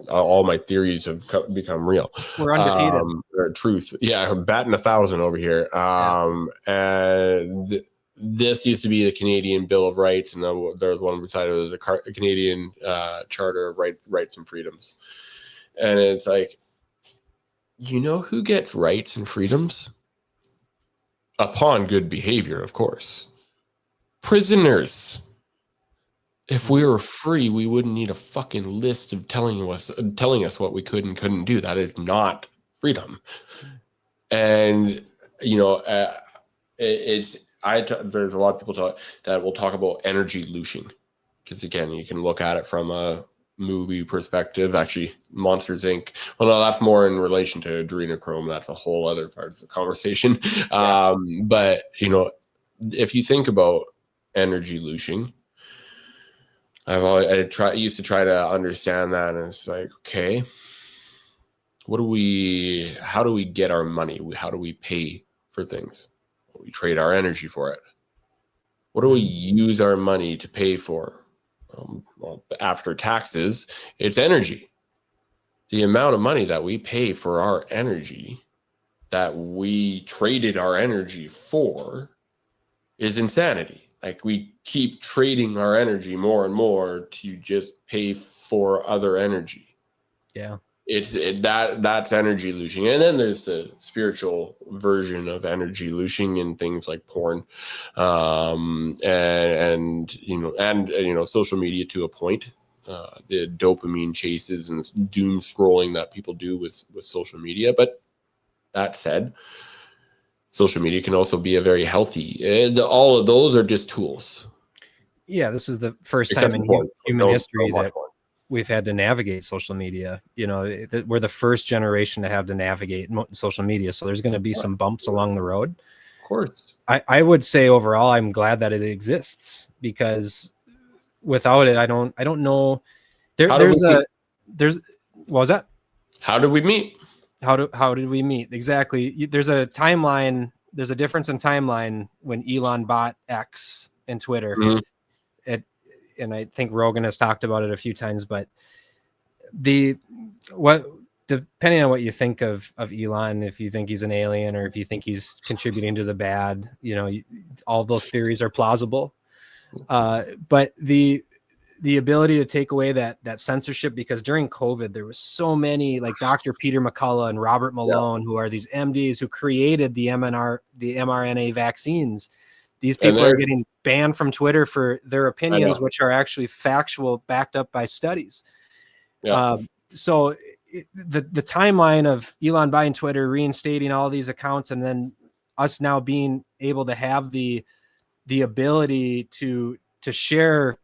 All my theories have become real. We're undefeated. Or truth. Yeah, I'm batting 1,000 over here. And this used to be the Canadian Bill of Rights, and there was one beside it, the Canadian Charter of Rights and Freedoms. And it's like, you know who gets rights and freedoms? Upon good behavior, of course. Prisoners. If we were free, we wouldn't need a fucking list of telling us what we could and couldn't do. That is not freedom. And there's a lot of people that will talk about energy looting, because again, you can look at it from a movie perspective. Actually, Monsters Inc. Well, no, that's more in relation to adrenochrome. That's a whole other part of the conversation. Yeah. But if you think about energy looting, I used to try to understand that, and it's like, okay, how do we get our money? How do we pay for things? We trade our energy for it. What do we use our money to pay for? Well, after taxes, it's energy. The amount of money that we pay for our energy, that we traded our energy for, is insanity. Like, we keep trading our energy more and more to just pay for other energy. Yeah. That's energy looting. And then there's the spiritual version of energy looting in things like porn, and social media to a point. The dopamine chases and doom scrolling that people do with social media. But that said, social media can also be a very healthy, and all of those are just tools. Yeah, this is the first time in human history that we've had to navigate social media. We're the first generation to have to navigate social media. So there's going to be some bumps along the road. Of course. I would say overall, I'm glad that it exists, because without it, I don't know. What was that? How did we meet? How did we meet? Exactly. There's a timeline. There's a difference in timeline when Elon bought X and Twitter. Mm-hmm. And I think Rogan has talked about it a few times, but depending on what you think of Elon, if you think he's an alien or if you think he's contributing to the bad, all those theories are plausible. But the ability to take away that censorship, because during COVID, there was so many, like Dr. Peter McCullough and Robert Malone, who are these MDs who created the mRNA vaccines. These people are getting banned from Twitter for their opinions, which are actually factual, backed up by studies. Yeah. So the timeline of Elon buying Twitter, reinstating all these accounts, and then us now being able to have the ability to share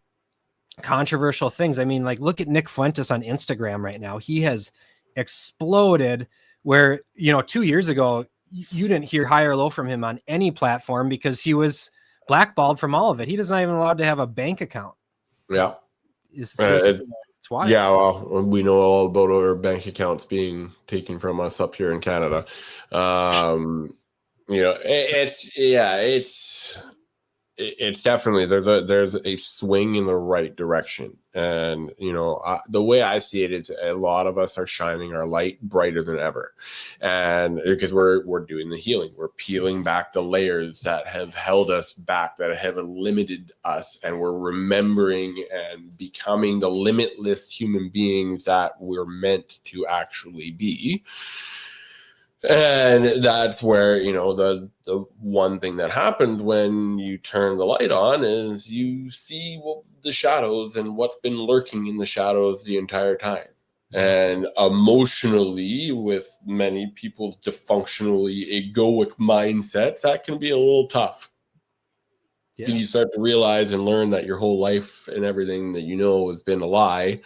controversial things. I mean, like, look at Nick Fuentes on Instagram right now. He has exploded, where 2 years ago you didn't hear high or low from him on any platform because he was blackballed from all of it. He doesn't even allowed to have a bank account. Yeah. It's wild. Yeah, well, we know all about our bank accounts being taken from us up here in Canada. It's definitely there's a swing in the right direction, and the way I see it is a lot of us are shining our light brighter than ever, and because we're doing the healing, we're peeling back the layers that have held us back, that have limited us, and we're remembering and becoming the limitless human beings that we're meant to actually be. And that's where, the one thing that happens when you turn the light on is you see the shadows and what's been lurking in the shadows the entire time. And emotionally, with many people's dysfunctionally egoic mindsets, that can be a little tough. Yeah. You start to realize and learn that your whole life and everything that you know has been a lie.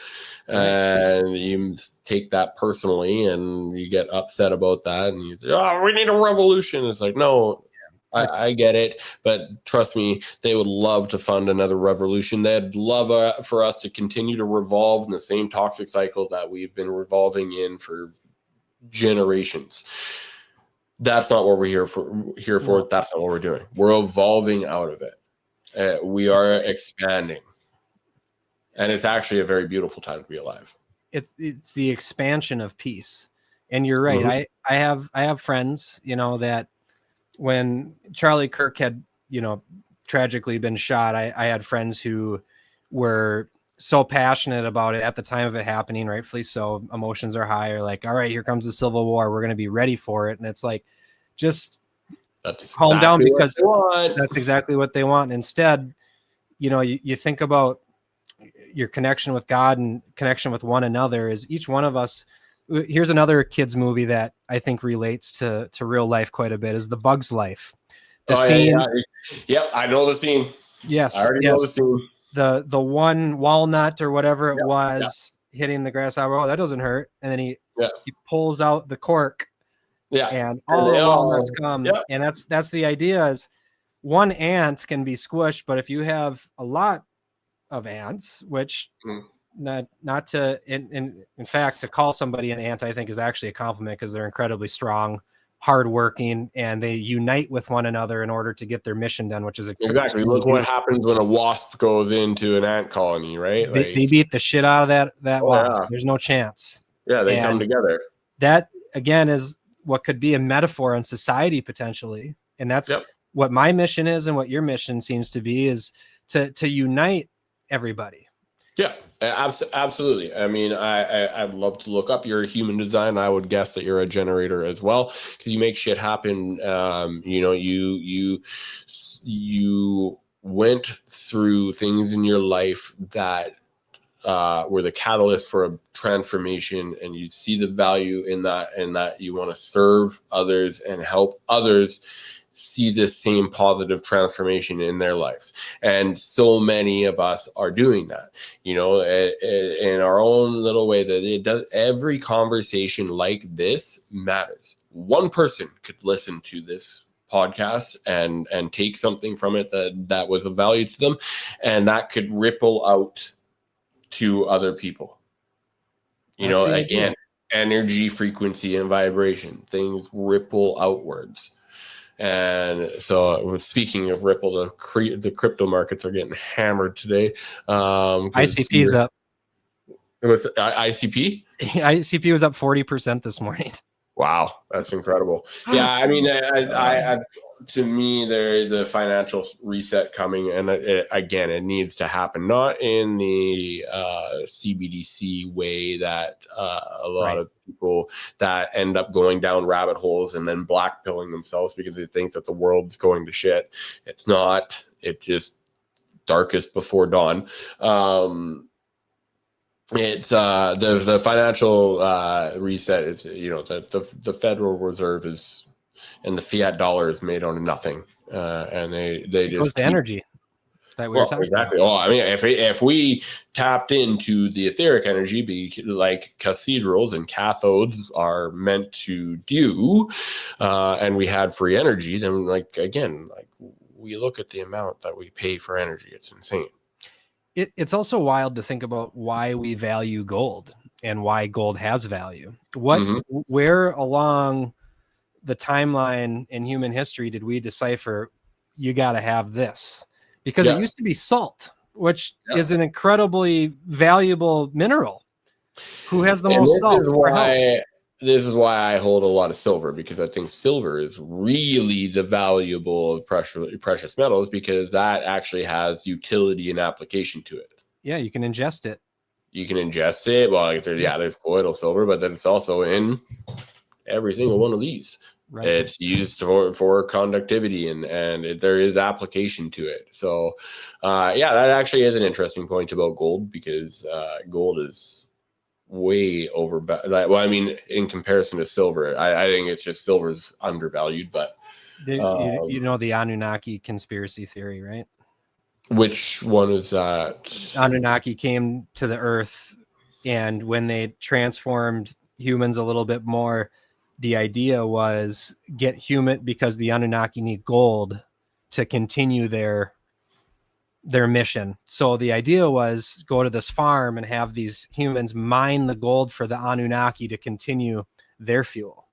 Right. And you take that personally and you get upset about that. And you say, oh, we need a revolution. It's like, no, I get it. But trust me, they would love to fund another revolution. They'd love for us to continue to revolve in the same toxic cycle that we've been revolving in for generations. That's not what we're here for. No. That's not what we're doing. We're evolving out of it. We are expanding, and it's actually a very beautiful time to be alive. It's the expansion of peace, and you're right. Mm-hmm. I have friends, that when Charlie Kirk had, tragically been shot, I had friends who were so passionate about it at the time of it happening, rightfully so. Emotions are high. Like, all right, here comes the Civil War. We're going to be ready for it, and it's like, just calm down, because that's exactly what they want. Instead, you think about your connection with God and connection with one another. Is each one of us. Here's another kids movie that I think relates to real life quite a bit, is The Bug's Life. The scene. Yeah. Yep, I know the scene. Yes, I already know the scene. The one walnut or whatever it was hitting the grasshopper. Oh, that doesn't hurt. And then he pulls out the cork. Yeah, and all the walnuts come, and that's the idea. Is one ant can be squished, but if you have a lot of ants, which not to in fact to call somebody an ant, I think is actually a compliment, because they're incredibly strong, hardworking, and they unite with one another in order to get their mission done, which is exactly. Look what happens when a wasp goes into an ant colony, right? They beat the shit out of that wasp. Yeah. There's no chance. Yeah, they come together. That again is what could be a metaphor on society potentially. And that's what my mission is, and what your mission seems to be, is to unite everybody. Yeah, absolutely. I mean, I'd love to look up your human design. I would guess that you're a generator as well, because you make shit happen. You went through things in your life that were the catalyst for a transformation, and you see the value in that, and that you want to serve others and help others see this same positive transformation in their lives. And so many of us are doing that, in our own little way. That it does. Every conversation like this matters. One person could listen to this podcast and take something from it that was of value to them, and that could ripple out to other people. Again, energy, frequency, and vibration, things ripple outwards. And so, speaking of ripple, the crypto markets are getting hammered today. ICP is up. With ICP? ICP was up 40% this morning. Wow, that's incredible. Yeah, I mean, I to me, there is a financial reset coming, and it needs to happen, not in the CBDC way that a lot of people that end up going down rabbit holes and then blackpilling themselves because they think that the world's going to shit. It's not. It's just darkest before dawn. It's the financial reset is, the Federal Reserve is, and the fiat dollar is made out of nothing, and they just the energy that we were talking exactly about. I mean, if we tapped into the etheric energy, like cathedrals and cathodes are meant to do, and we had free energy, then we look at the amount that we pay for energy, it's insane. It's also wild to think about why we value gold and why gold has value. Where along the timeline in human history did we decipher you got to have this? Because it used to be salt, which is an incredibly valuable mineral. Who has the most salt? This is why I hold a lot of silver, because I think silver is really the valuable of precious metals, because that actually has utility and application to it. Yeah, you can ingest it. Well, there's colloidal silver, but then it's also in every single one of these. Right. It's used for conductivity, and there is application to it. So, that actually is an interesting point about gold, because gold is way over. Well, I mean, in comparison to silver, I think it's just silver's undervalued. But the Anunnaki conspiracy theory, right? Which one is that? Anunnaki came to the Earth, and when they transformed humans a little bit more, the idea was get human, because the Anunnaki need gold to continue their mission. So the idea was go to this farm and have these humans mine the gold for the Anunnaki to continue their fuel.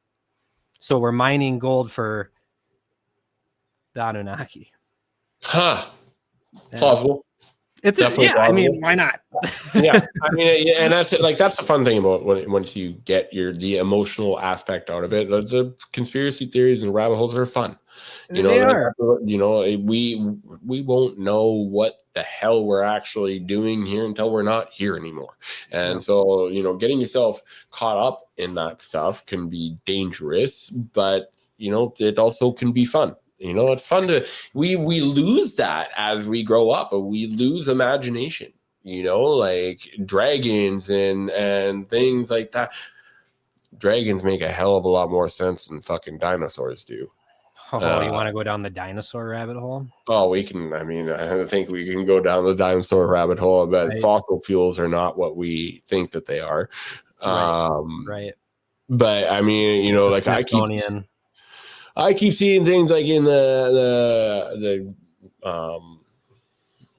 So we're mining gold for the Anunnaki. Huh. Yeah. Plausible. It's definitely plausible. I mean, why not? Yeah, I mean, and that's the fun thing about once you get the emotional aspect out of it. The conspiracy theories and rabbit holes are fun. They are. We won't know what the hell we're actually doing here until we're not here anymore. And so, getting yourself caught up in that stuff can be dangerous, but it also can be fun. It's fun to we lose that as we grow up, and we lose imagination. Like dragons and things like that. Dragons make a hell of a lot more sense than fucking dinosaurs do. Oh, you want to go down the dinosaur rabbit hole? Oh, we can. I mean, I think we can go down the dinosaur rabbit hole, but fossil fuels are not what we think that they are. Right. But I mean, like I keep seeing things like in the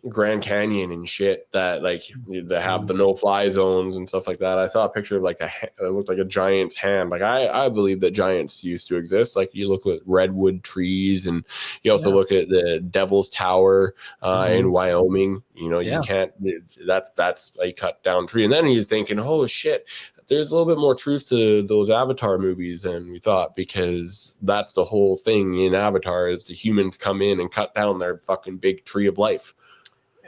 Grand Canyon and shit that like they have the no-fly zones and stuff like that. I saw a picture of it looked like a giant's hand. Like I believe that giants used to exist. Like you look at redwood trees, and you also look at the Devil's Tower in Wyoming. You can't. That's a cut down tree, and then you're thinking, oh shit. There's a little bit more truth to those Avatar movies than we thought, because that's the whole thing in Avatar is the humans come in and cut down their fucking big tree of life.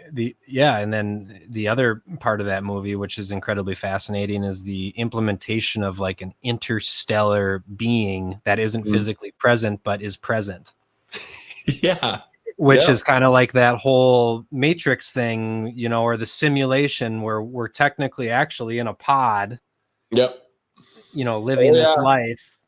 And then the other part of that movie, which is incredibly fascinating, is the implementation of like an interstellar being that isn't physically present but is present. Which is kind of like that whole Matrix thing, or the simulation where we're technically actually in a pod. Living this life.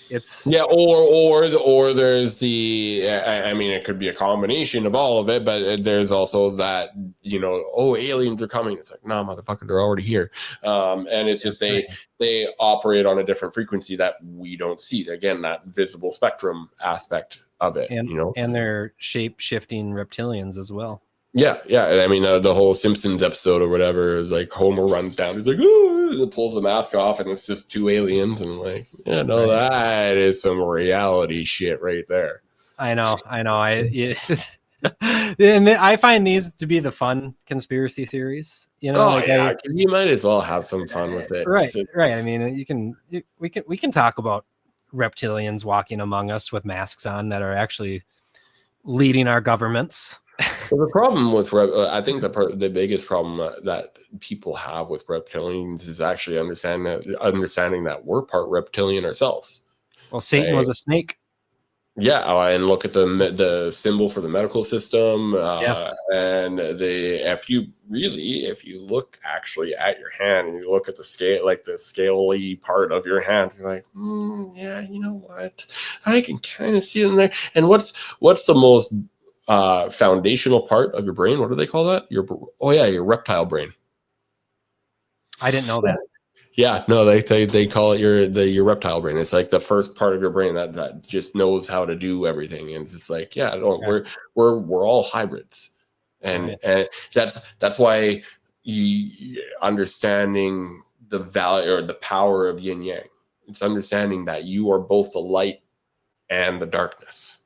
It's or there's I mean, it could be a combination of all of it, but there's also that aliens are coming. It's like, nah, motherfucker, they're already here. And it's just they operate on a different frequency that we don't see. Again, that visible spectrum aspect of it, and they're shape-shifting reptilians as well. Yeah. I mean, the whole Simpsons episode or whatever is like Homer runs down. He's like, ooh, and pulls the mask off, and it's just two aliens. And like, that is some reality shit right there. I know. And I find these to be the fun conspiracy theories. You might as well have some fun with it. Right. I mean, we can talk about reptilians walking among us with masks on that are actually leading our governments. Well, the problem with I think the biggest problem that people have with reptilians is actually understanding that we're part reptilian ourselves. Well, Satan was a snake. Yeah, and look at the symbol for the medical system. And if you look actually at your hand and you look at the scale, like the scaly part of your hand, you're like, yeah, you know what? I can kind of see it in there. And what's the most foundational part of your brain? What do they call that? Your reptile brain. I didn't know that. Yeah, no, they call it your reptile brain. It's like the first part of your brain that just knows how to do everything, and it's just like, we're all hybrids, and that's why understanding the value or the power of yin yang. It's understanding that you are both the light and the darkness.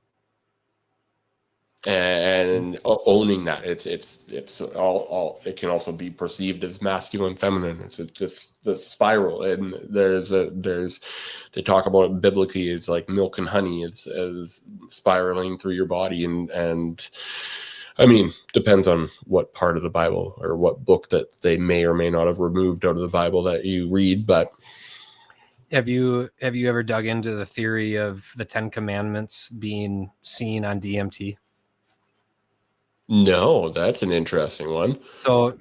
And owning that it's all it can also be perceived as masculine, feminine. It's just the spiral, and they talk about it biblically. It's like milk and honey. It's as spiraling through your body, and I mean, depends on what part of the Bible or what book that they may or may not have removed out of the Bible that you read. But have you ever dug into the theory of the 10 Commandments being seen on DMT? No, that's an interesting one. So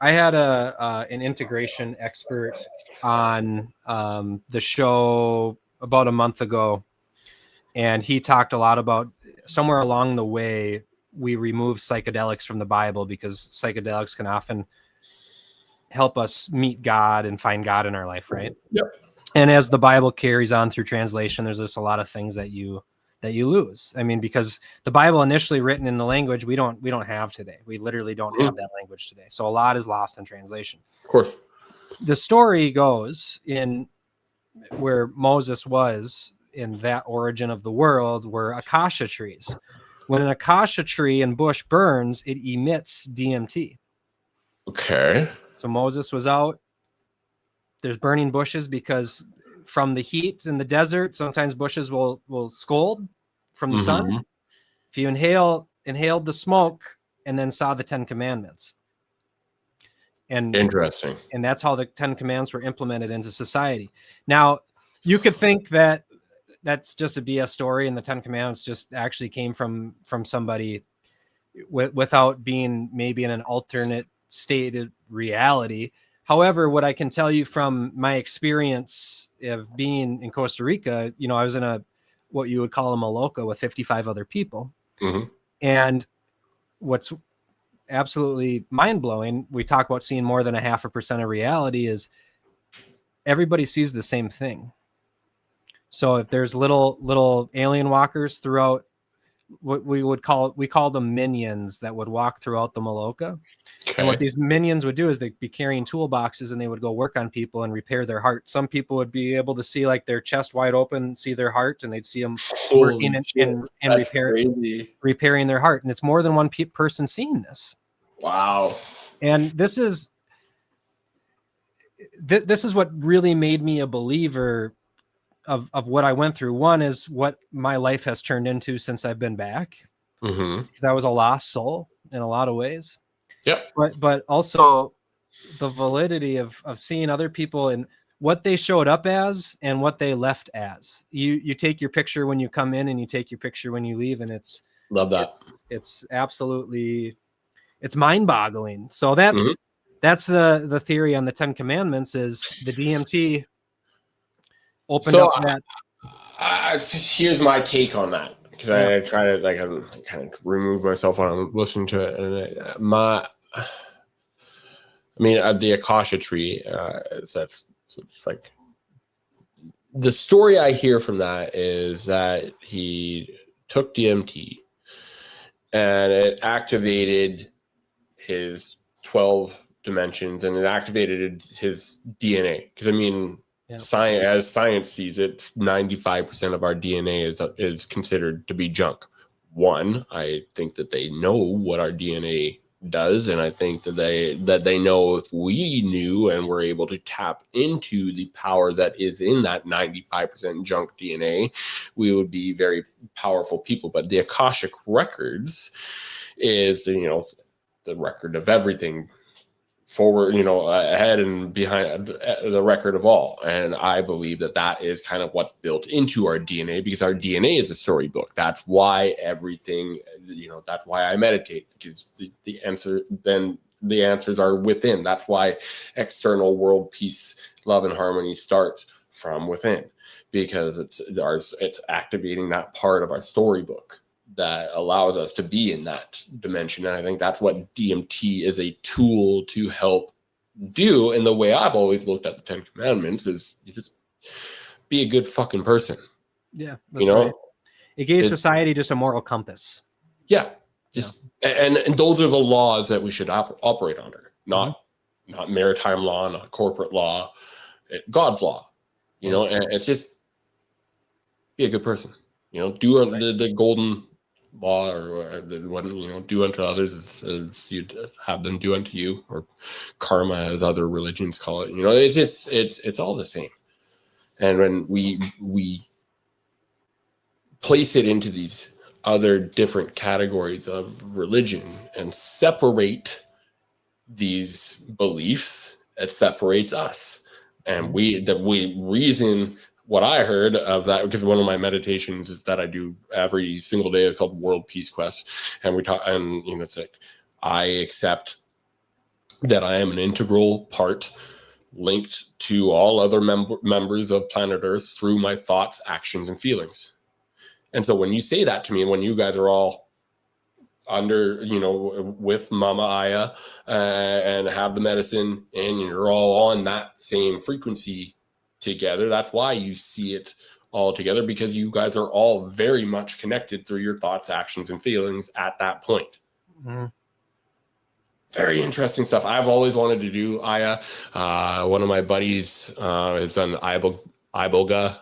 I had an integration expert on the show about a month ago, and he talked a lot about somewhere along the way we remove psychedelics from the Bible, because psychedelics can often help us meet God and find God in our life, right? Yep. And as the Bible carries on through translation, there's just a lot of things that you lose. I mean, because the Bible initially written in the language we don't have today. We literally don't have that language today. So a lot is lost in translation. Of course. The story goes in where Moses was in that origin of the world were acacia trees. When an acacia tree and bush burns, it emits DMT. Okay. So Moses was out. There's burning bushes because from the heat in the desert, sometimes bushes will scold from the sun. If you inhaled the smoke and then saw the 10 Commandments. And interesting. And that's how the 10 Commandments were implemented into society. Now, you could think that that's just a BS story, and the 10 Commandments just actually came from somebody without being maybe in an alternate stated reality. However, what I can tell you from my experience of being in Costa Rica, I was in what you would call a maloca with 55 other people. And what's absolutely mind-blowing, we talk about seeing more than 0.5% of reality, is everybody sees the same thing. So if there's little alien walkers throughout, what we call them minions that would walk throughout the Maloka. Okay. And what these minions would do is they'd be carrying toolboxes and they would go work on people and repair their heart. Some people would be able to see like their chest wide open, see their heart, and they'd see them working and repairing their heart. And it's more than one person seeing this. Wow. And this is what really made me a believer of what I went through. One is what my life has turned into since I've been back, because I was a lost soul in a lot of ways. Yep. But also the validity of seeing other people and what they showed up as and what they left as. You take your picture when you come in and you take your picture when you leave, and it's love that. It's absolutely, it's mind-boggling. So that's the theory on the 10 Commandments, is the DMT opened up that. Here's my take on that, because I try to kind of remove myself when I'm listening to it. And the acacia tree. It's like the story I hear from that is that he took DMT and it activated his 12 dimensions and it activated his DNA. Because as science sees it, 95% of our DNA is considered to be junk. One, I think that they know what our DNA does, and I think that they know if we knew and were able to tap into the power that is in that 95% junk DNA, we would be very powerful people. But the Akashic records is the record of everything, forward, ahead and behind, the record of all. And I believe that is kind of what's built into our DNA, because our DNA is a storybook. That's why everything, that's why I meditate, because the answers are within. That's why external world peace, love, and harmony starts from within, because it's activating that part of our storybook that allows us to be in that dimension. And I think that's what DMT is a tool to help do. And the way I've always looked at the 10 Commandments is you just be a good fucking person. Yeah. That's right. It gave society just a moral compass. Yeah. And those are the laws that we should operate under, not maritime law, not corporate law, God's law, and it's just be a good person, do the golden law, or do unto others as you'd have them do unto you, or karma, as other religions call it. It's all the same. And when we place it into these other different categories of religion and separate these beliefs, it separates us. And reason. What I heard of that, because one of my meditations is that I do every single day, is called World Peace Quest. And we talk, and it's like, I accept that I am an integral part linked to all other members of planet Earth through my thoughts, actions, and feelings. And so when you say that to me, and when you guys are all under, with Mama Aya, and have the medicine, and you're all on that same frequency together. That's why you see it all together, because you guys are all very much connected through your thoughts, actions, and feelings at that point. Mm-hmm. Very interesting stuff. I've always wanted to do Aya. One of my buddies has done Iboga,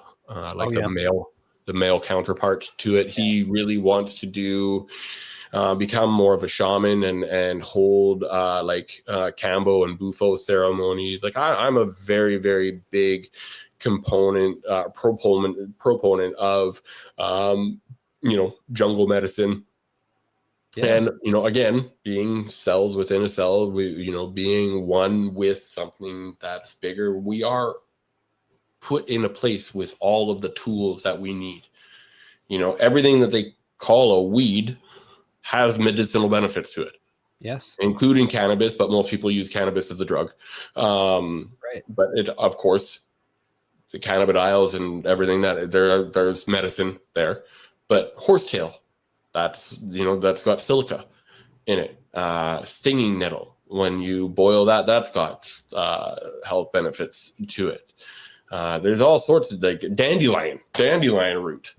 the male counterpart to it. He really wants to do become more of a shaman and hold Kambo and Bufo ceremonies. Like I'm a very, very big proponent of jungle medicine. Yeah. And again, being cells within a cell, being one with something that's bigger, we are put in a place with all of the tools that we need. Everything that they call a weed has medicinal benefits to it. Yes. Including cannabis, but most people use cannabis as a drug. Right. But it, of course, the cannabidiols and everything there's medicine there. But horsetail, that's got silica in it. Stinging nettle, when you boil that's got health benefits to it. There's all sorts of dandelion root.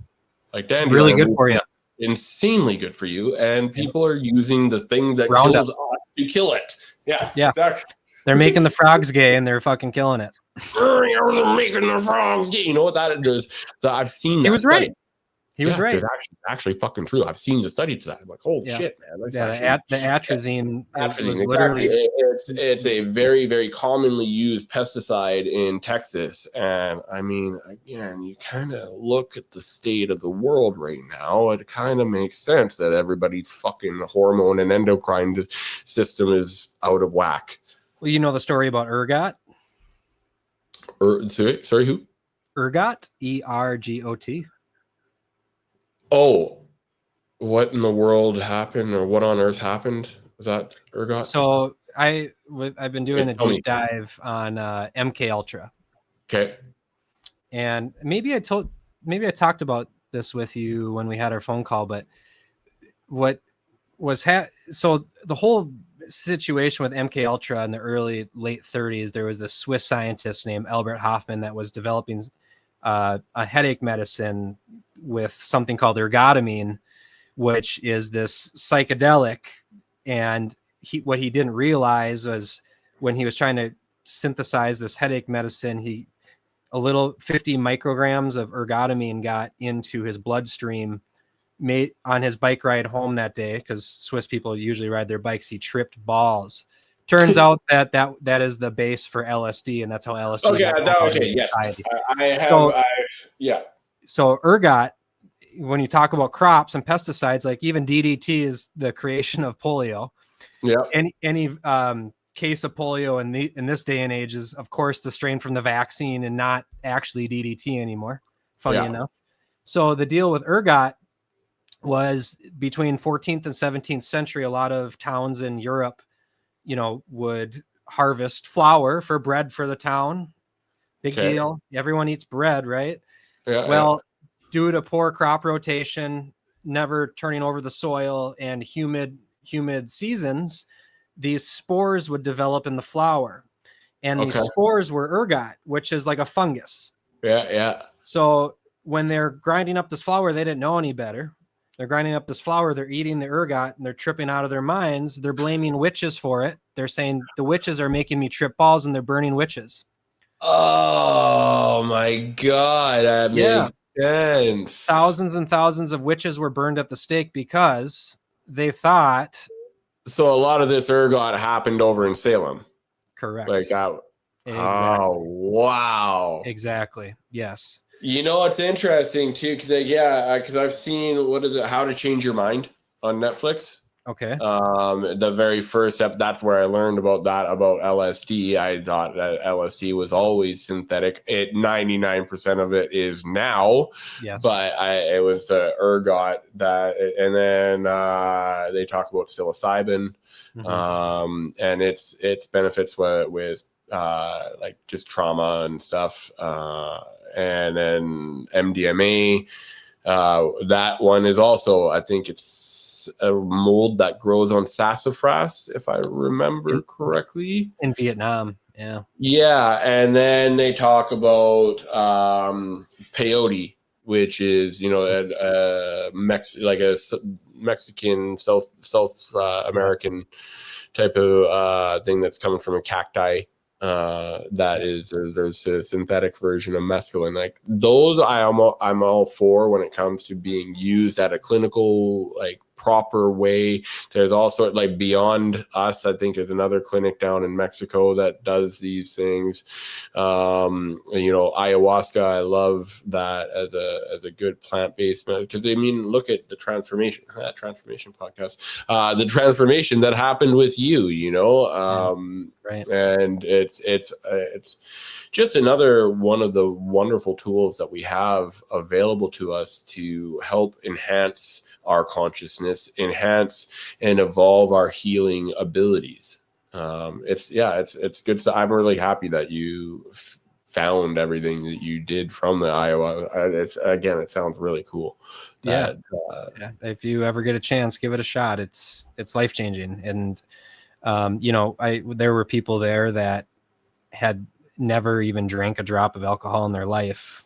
Like dandelion, it's really good for you. Insanely good for you, and people are using the thing that kills us to kill it. Yeah, exactly. They're making the frogs gay, and they're fucking killing it. They're making the frogs gay. You know what that is? I've seen that. He was study. right. He was right. It's actually fucking true. I've seen the study to that. I'm like, holy shit, man. The atrazine was exactly. literally. It's a very, very commonly used pesticide in Texas. And I mean, again, you kind of look at the state of the world right now. It kind of makes sense that everybody's fucking hormone and endocrine system is out of whack. Well, you know the story about ergot? Sorry, who? Ergot, ERGOT. Oh, what in the world happened, or what on earth happened? Was that ergot? So I've been doing a deep dive on MK Ultra. Okay. And maybe I talked about this with you when we had our phone call, but what was so the whole situation with MK Ultra in the late 30s, there was this Swiss scientist named Albert Hofmann that was developing a headache medicine with something called ergotamine, which is this psychedelic. And what he didn't realize was, when he was trying to synthesize this headache medicine, a little 50 micrograms of ergotamine got into his bloodstream on his bike ride home that day, because Swiss people usually ride their bikes. He tripped balls. Turns out that is the base for LSD, and that's how LSD. Okay, yes, I have. So ergot, when you talk about crops and pesticides, like even DDT is the creation of polio. Yeah. Any case of polio in this day and age is, of course, the strain from the vaccine and not actually DDT anymore. Funny enough. So the deal with ergot was, between 14th and 17th century, a lot of towns in Europe, would harvest flour for bread for the town. Big deal. Everyone eats bread, right? Yeah. Well, due to poor crop rotation, never turning over the soil, and humid seasons, these spores would develop in the flour. And these spores were ergot, which is like a fungus. Yeah. So when they're grinding up this flour, they didn't know any better. They're grinding up this flour, they're eating the ergot, and they're tripping out of their minds. They're blaming witches for it. They're saying the witches are making me trip balls, and they're burning witches. Oh my God, that makes sense. Thousands and thousands of witches were burned at the stake because they thought. So a lot of this ergot happened over in Salem. Correct. Exactly. Oh, wow. Exactly. Yes. It's interesting too, because I've seen, what is it, How to Change Your Mind on Netflix. Okay. The very first step, that's where I learned about LSD. I thought that LSD was always synthetic. 99% of it is now. Yes. But it was the ergot and then they talk about psilocybin, and its benefits with like just trauma and stuff. And then MDMA, that one is also, I think it's it's a mold that grows on sassafras, if I remember correctly. In Vietnam, yeah. Yeah, and then they talk about peyote, which is like a Mexican South American type of thing that's coming from a cacti. There's a synthetic version of mescaline. Like those, I'm all for when it comes to being used at a clinical, like proper way. There's also like Beyond Us, I think, is another clinic down in Mexico that does these things. Ayahuasca, I love that as a good plant-based method, because I mean, look at the transformation podcast, the transformation that happened with you, Right. And it's just another one of the wonderful tools that we have available to us to help enhance our consciousness, enhance and evolve our healing abilities. It's good stuff. I'm really happy that you found everything that you did from the Iowa. It sounds really cool. Yeah. If you ever get a chance, give it a shot. It's life-changing. And there were people there that had never even drank a drop of alcohol in their life.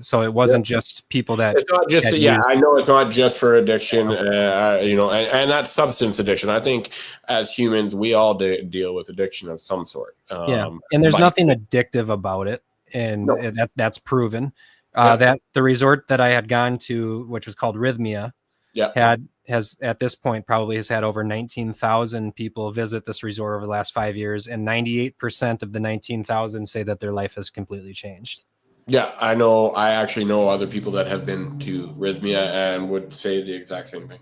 So it wasn't just people that it's not just I know it's not just for addiction, and that's substance addiction. I think as humans we all deal with addiction of some sort. And there's nothing addictive about it, and that's proven. That the resort that I had gone to, which was called Rhythmia, has at this point probably has had over 19,000 people visit this resort over the last 5 years, and 98% of the 19,000 say that their life has completely changed. Yeah, I know. I actually know other people that have been to Rhythmia and would say the exact same thing.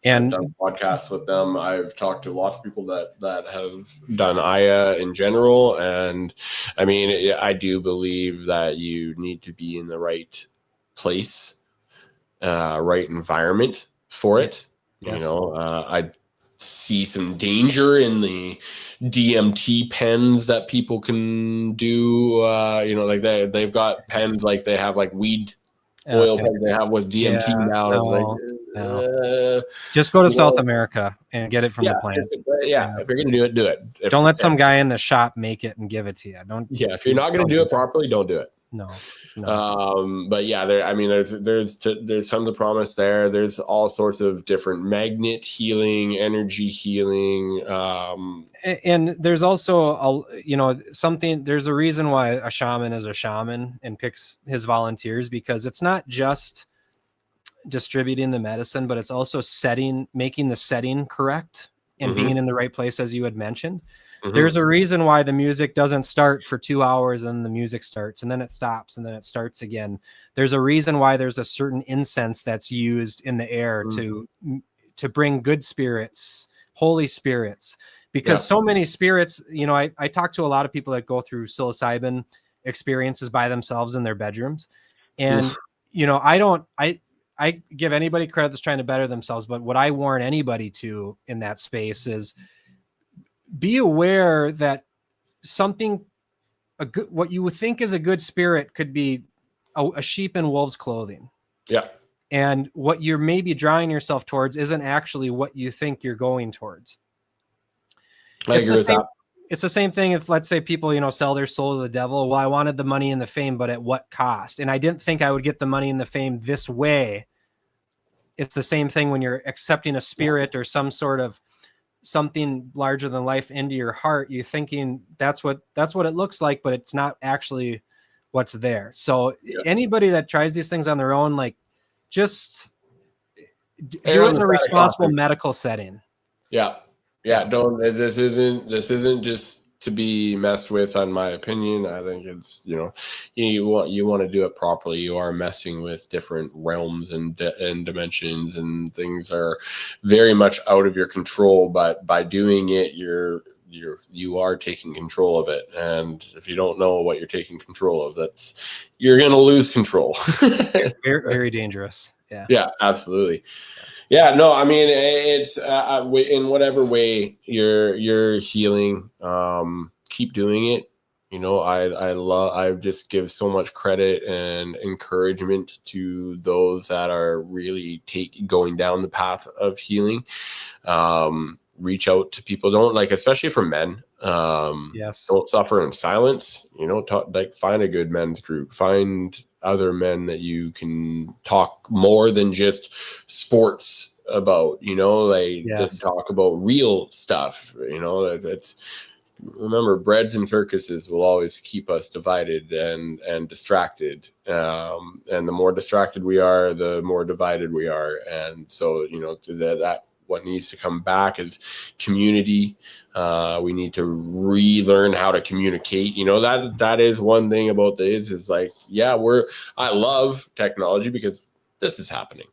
And I've done podcasts with them. I've talked to lots of people that have done Aya in general. And I mean, I do believe that you need to be in the right place, right environment for it. Yes. I see some danger in the DMT pens that people can do. Like they've got pens like they have like weed oil pens they have with DMT now. Just go to South America and get it from the plant. If you're gonna do it. Don't let some guy in the shop make it and give it to you. If you're not gonna do it properly, don't do it. No. But yeah, there's tons of promise there. There's all sorts of different magnet healing, energy healing. And there's also there's a reason why a shaman is a shaman and picks his volunteers, because it's not just distributing the medicine, but it's also making the setting correct and being in the right place, as you had mentioned. There's a reason why the music doesn't start for 2 hours and the music starts and then it stops and then it starts again. There's a reason why there's a certain incense that's used in the air to bring good spirits, holy spirits, because so many spirits, I talk to a lot of people that go through psilocybin experiences by themselves in their bedrooms. And, I give anybody credit that's trying to better themselves. But what I warn anybody to in that space is, be aware that what you would think is a good spirit could be a sheep in wolf's clothing. Yeah. And what you're maybe drawing yourself towards isn't actually what you think you're going towards. I agree with that. It's the same thing if, let's say, people, sell their soul to the devil. Well, I wanted the money and the fame, but at what cost? And I didn't think I would get the money and the fame this way. It's the same thing when you're accepting a spirit or some sort of something larger than life into your heart. You're thinking that's what it looks like, but it's not actually what's there. So anybody that tries these things on their own, like, just do it in a responsible medical setting. Don't. This isn't just to be messed with, in my opinion. I think it's you want to do it properly. You are messing with different realms and dimensions, and things are very much out of your control. But by doing it, you are taking control of it. And if you don't know what you're taking control of, you're going to lose control. Very, very dangerous. Yeah, absolutely. Yeah, no, I mean, it's in whatever way you're healing, keep doing it. I just give so much credit and encouragement to those that are really going down the path of healing. Reach out to people. Don't, like, especially for men. Yes. Don't suffer in silence. Find a good men's group. Find other men that you can talk more than just sports about. Yes. Talk about real stuff. Remember, breads and circuses will always keep us divided and distracted. And the more distracted we are, the more divided we are. And so, that what needs to come back is community. We need to relearn how to communicate. That is one thing about this is like, I love technology because this is happening.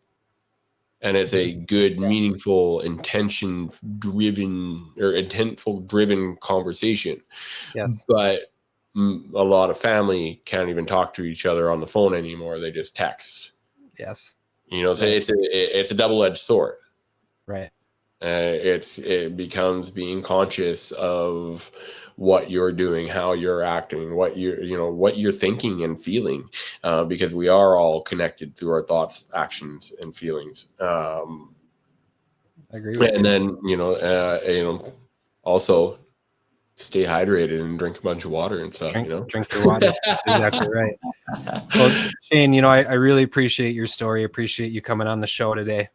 And it's a good, meaningful, intentful-driven conversation. Yes. But a lot of family can't even talk to each other on the phone anymore. They just text. Yes. So it's a double-edged sword. Right. It becomes being conscious of what you're doing, how you're acting, what you're thinking and feeling, because we are all connected through our thoughts, actions, and feelings. I agree with And you. then also stay hydrated and drink a bunch of water and stuff. Drink your water. That's exactly right. Well, Shayne, I really appreciate your story. Appreciate you coming on the show today.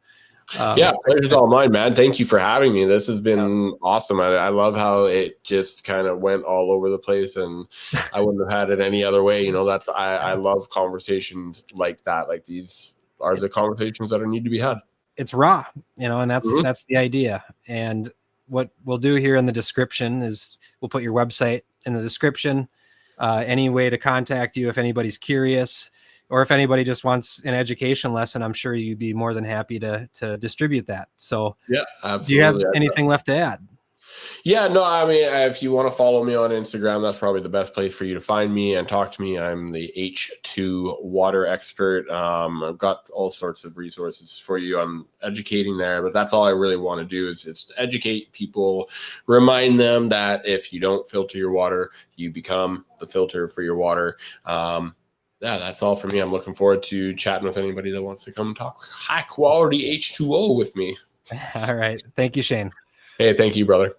Pleasure's all mine, man. Thank you for having me. This has been awesome. I love how it just kind of went all over the place, and I wouldn't have had it any other way. I love conversations like that. Like, these are the conversations that need to be had. It's raw, and that's the idea. And what we'll do here in the description is we'll put your website in the description. Any way to contact you if anybody's curious, or if anybody just wants an education lesson, I'm sure you'd be more than happy to distribute that. So absolutely. Do you have anything left to add? Yeah, no, I mean, if you want to follow me on Instagram, that's probably the best place for you to find me and talk to me. I'm the H2 water expert. I've got all sorts of resources for you. I'm educating there, but that's all I really want to do is educate people, remind them that if you don't filter your water, you become the filter for your water. That's all for me. I'm looking forward to chatting with anybody that wants to come talk high quality H2O with me. All right. Thank you, Shayne. Hey, thank you, brother.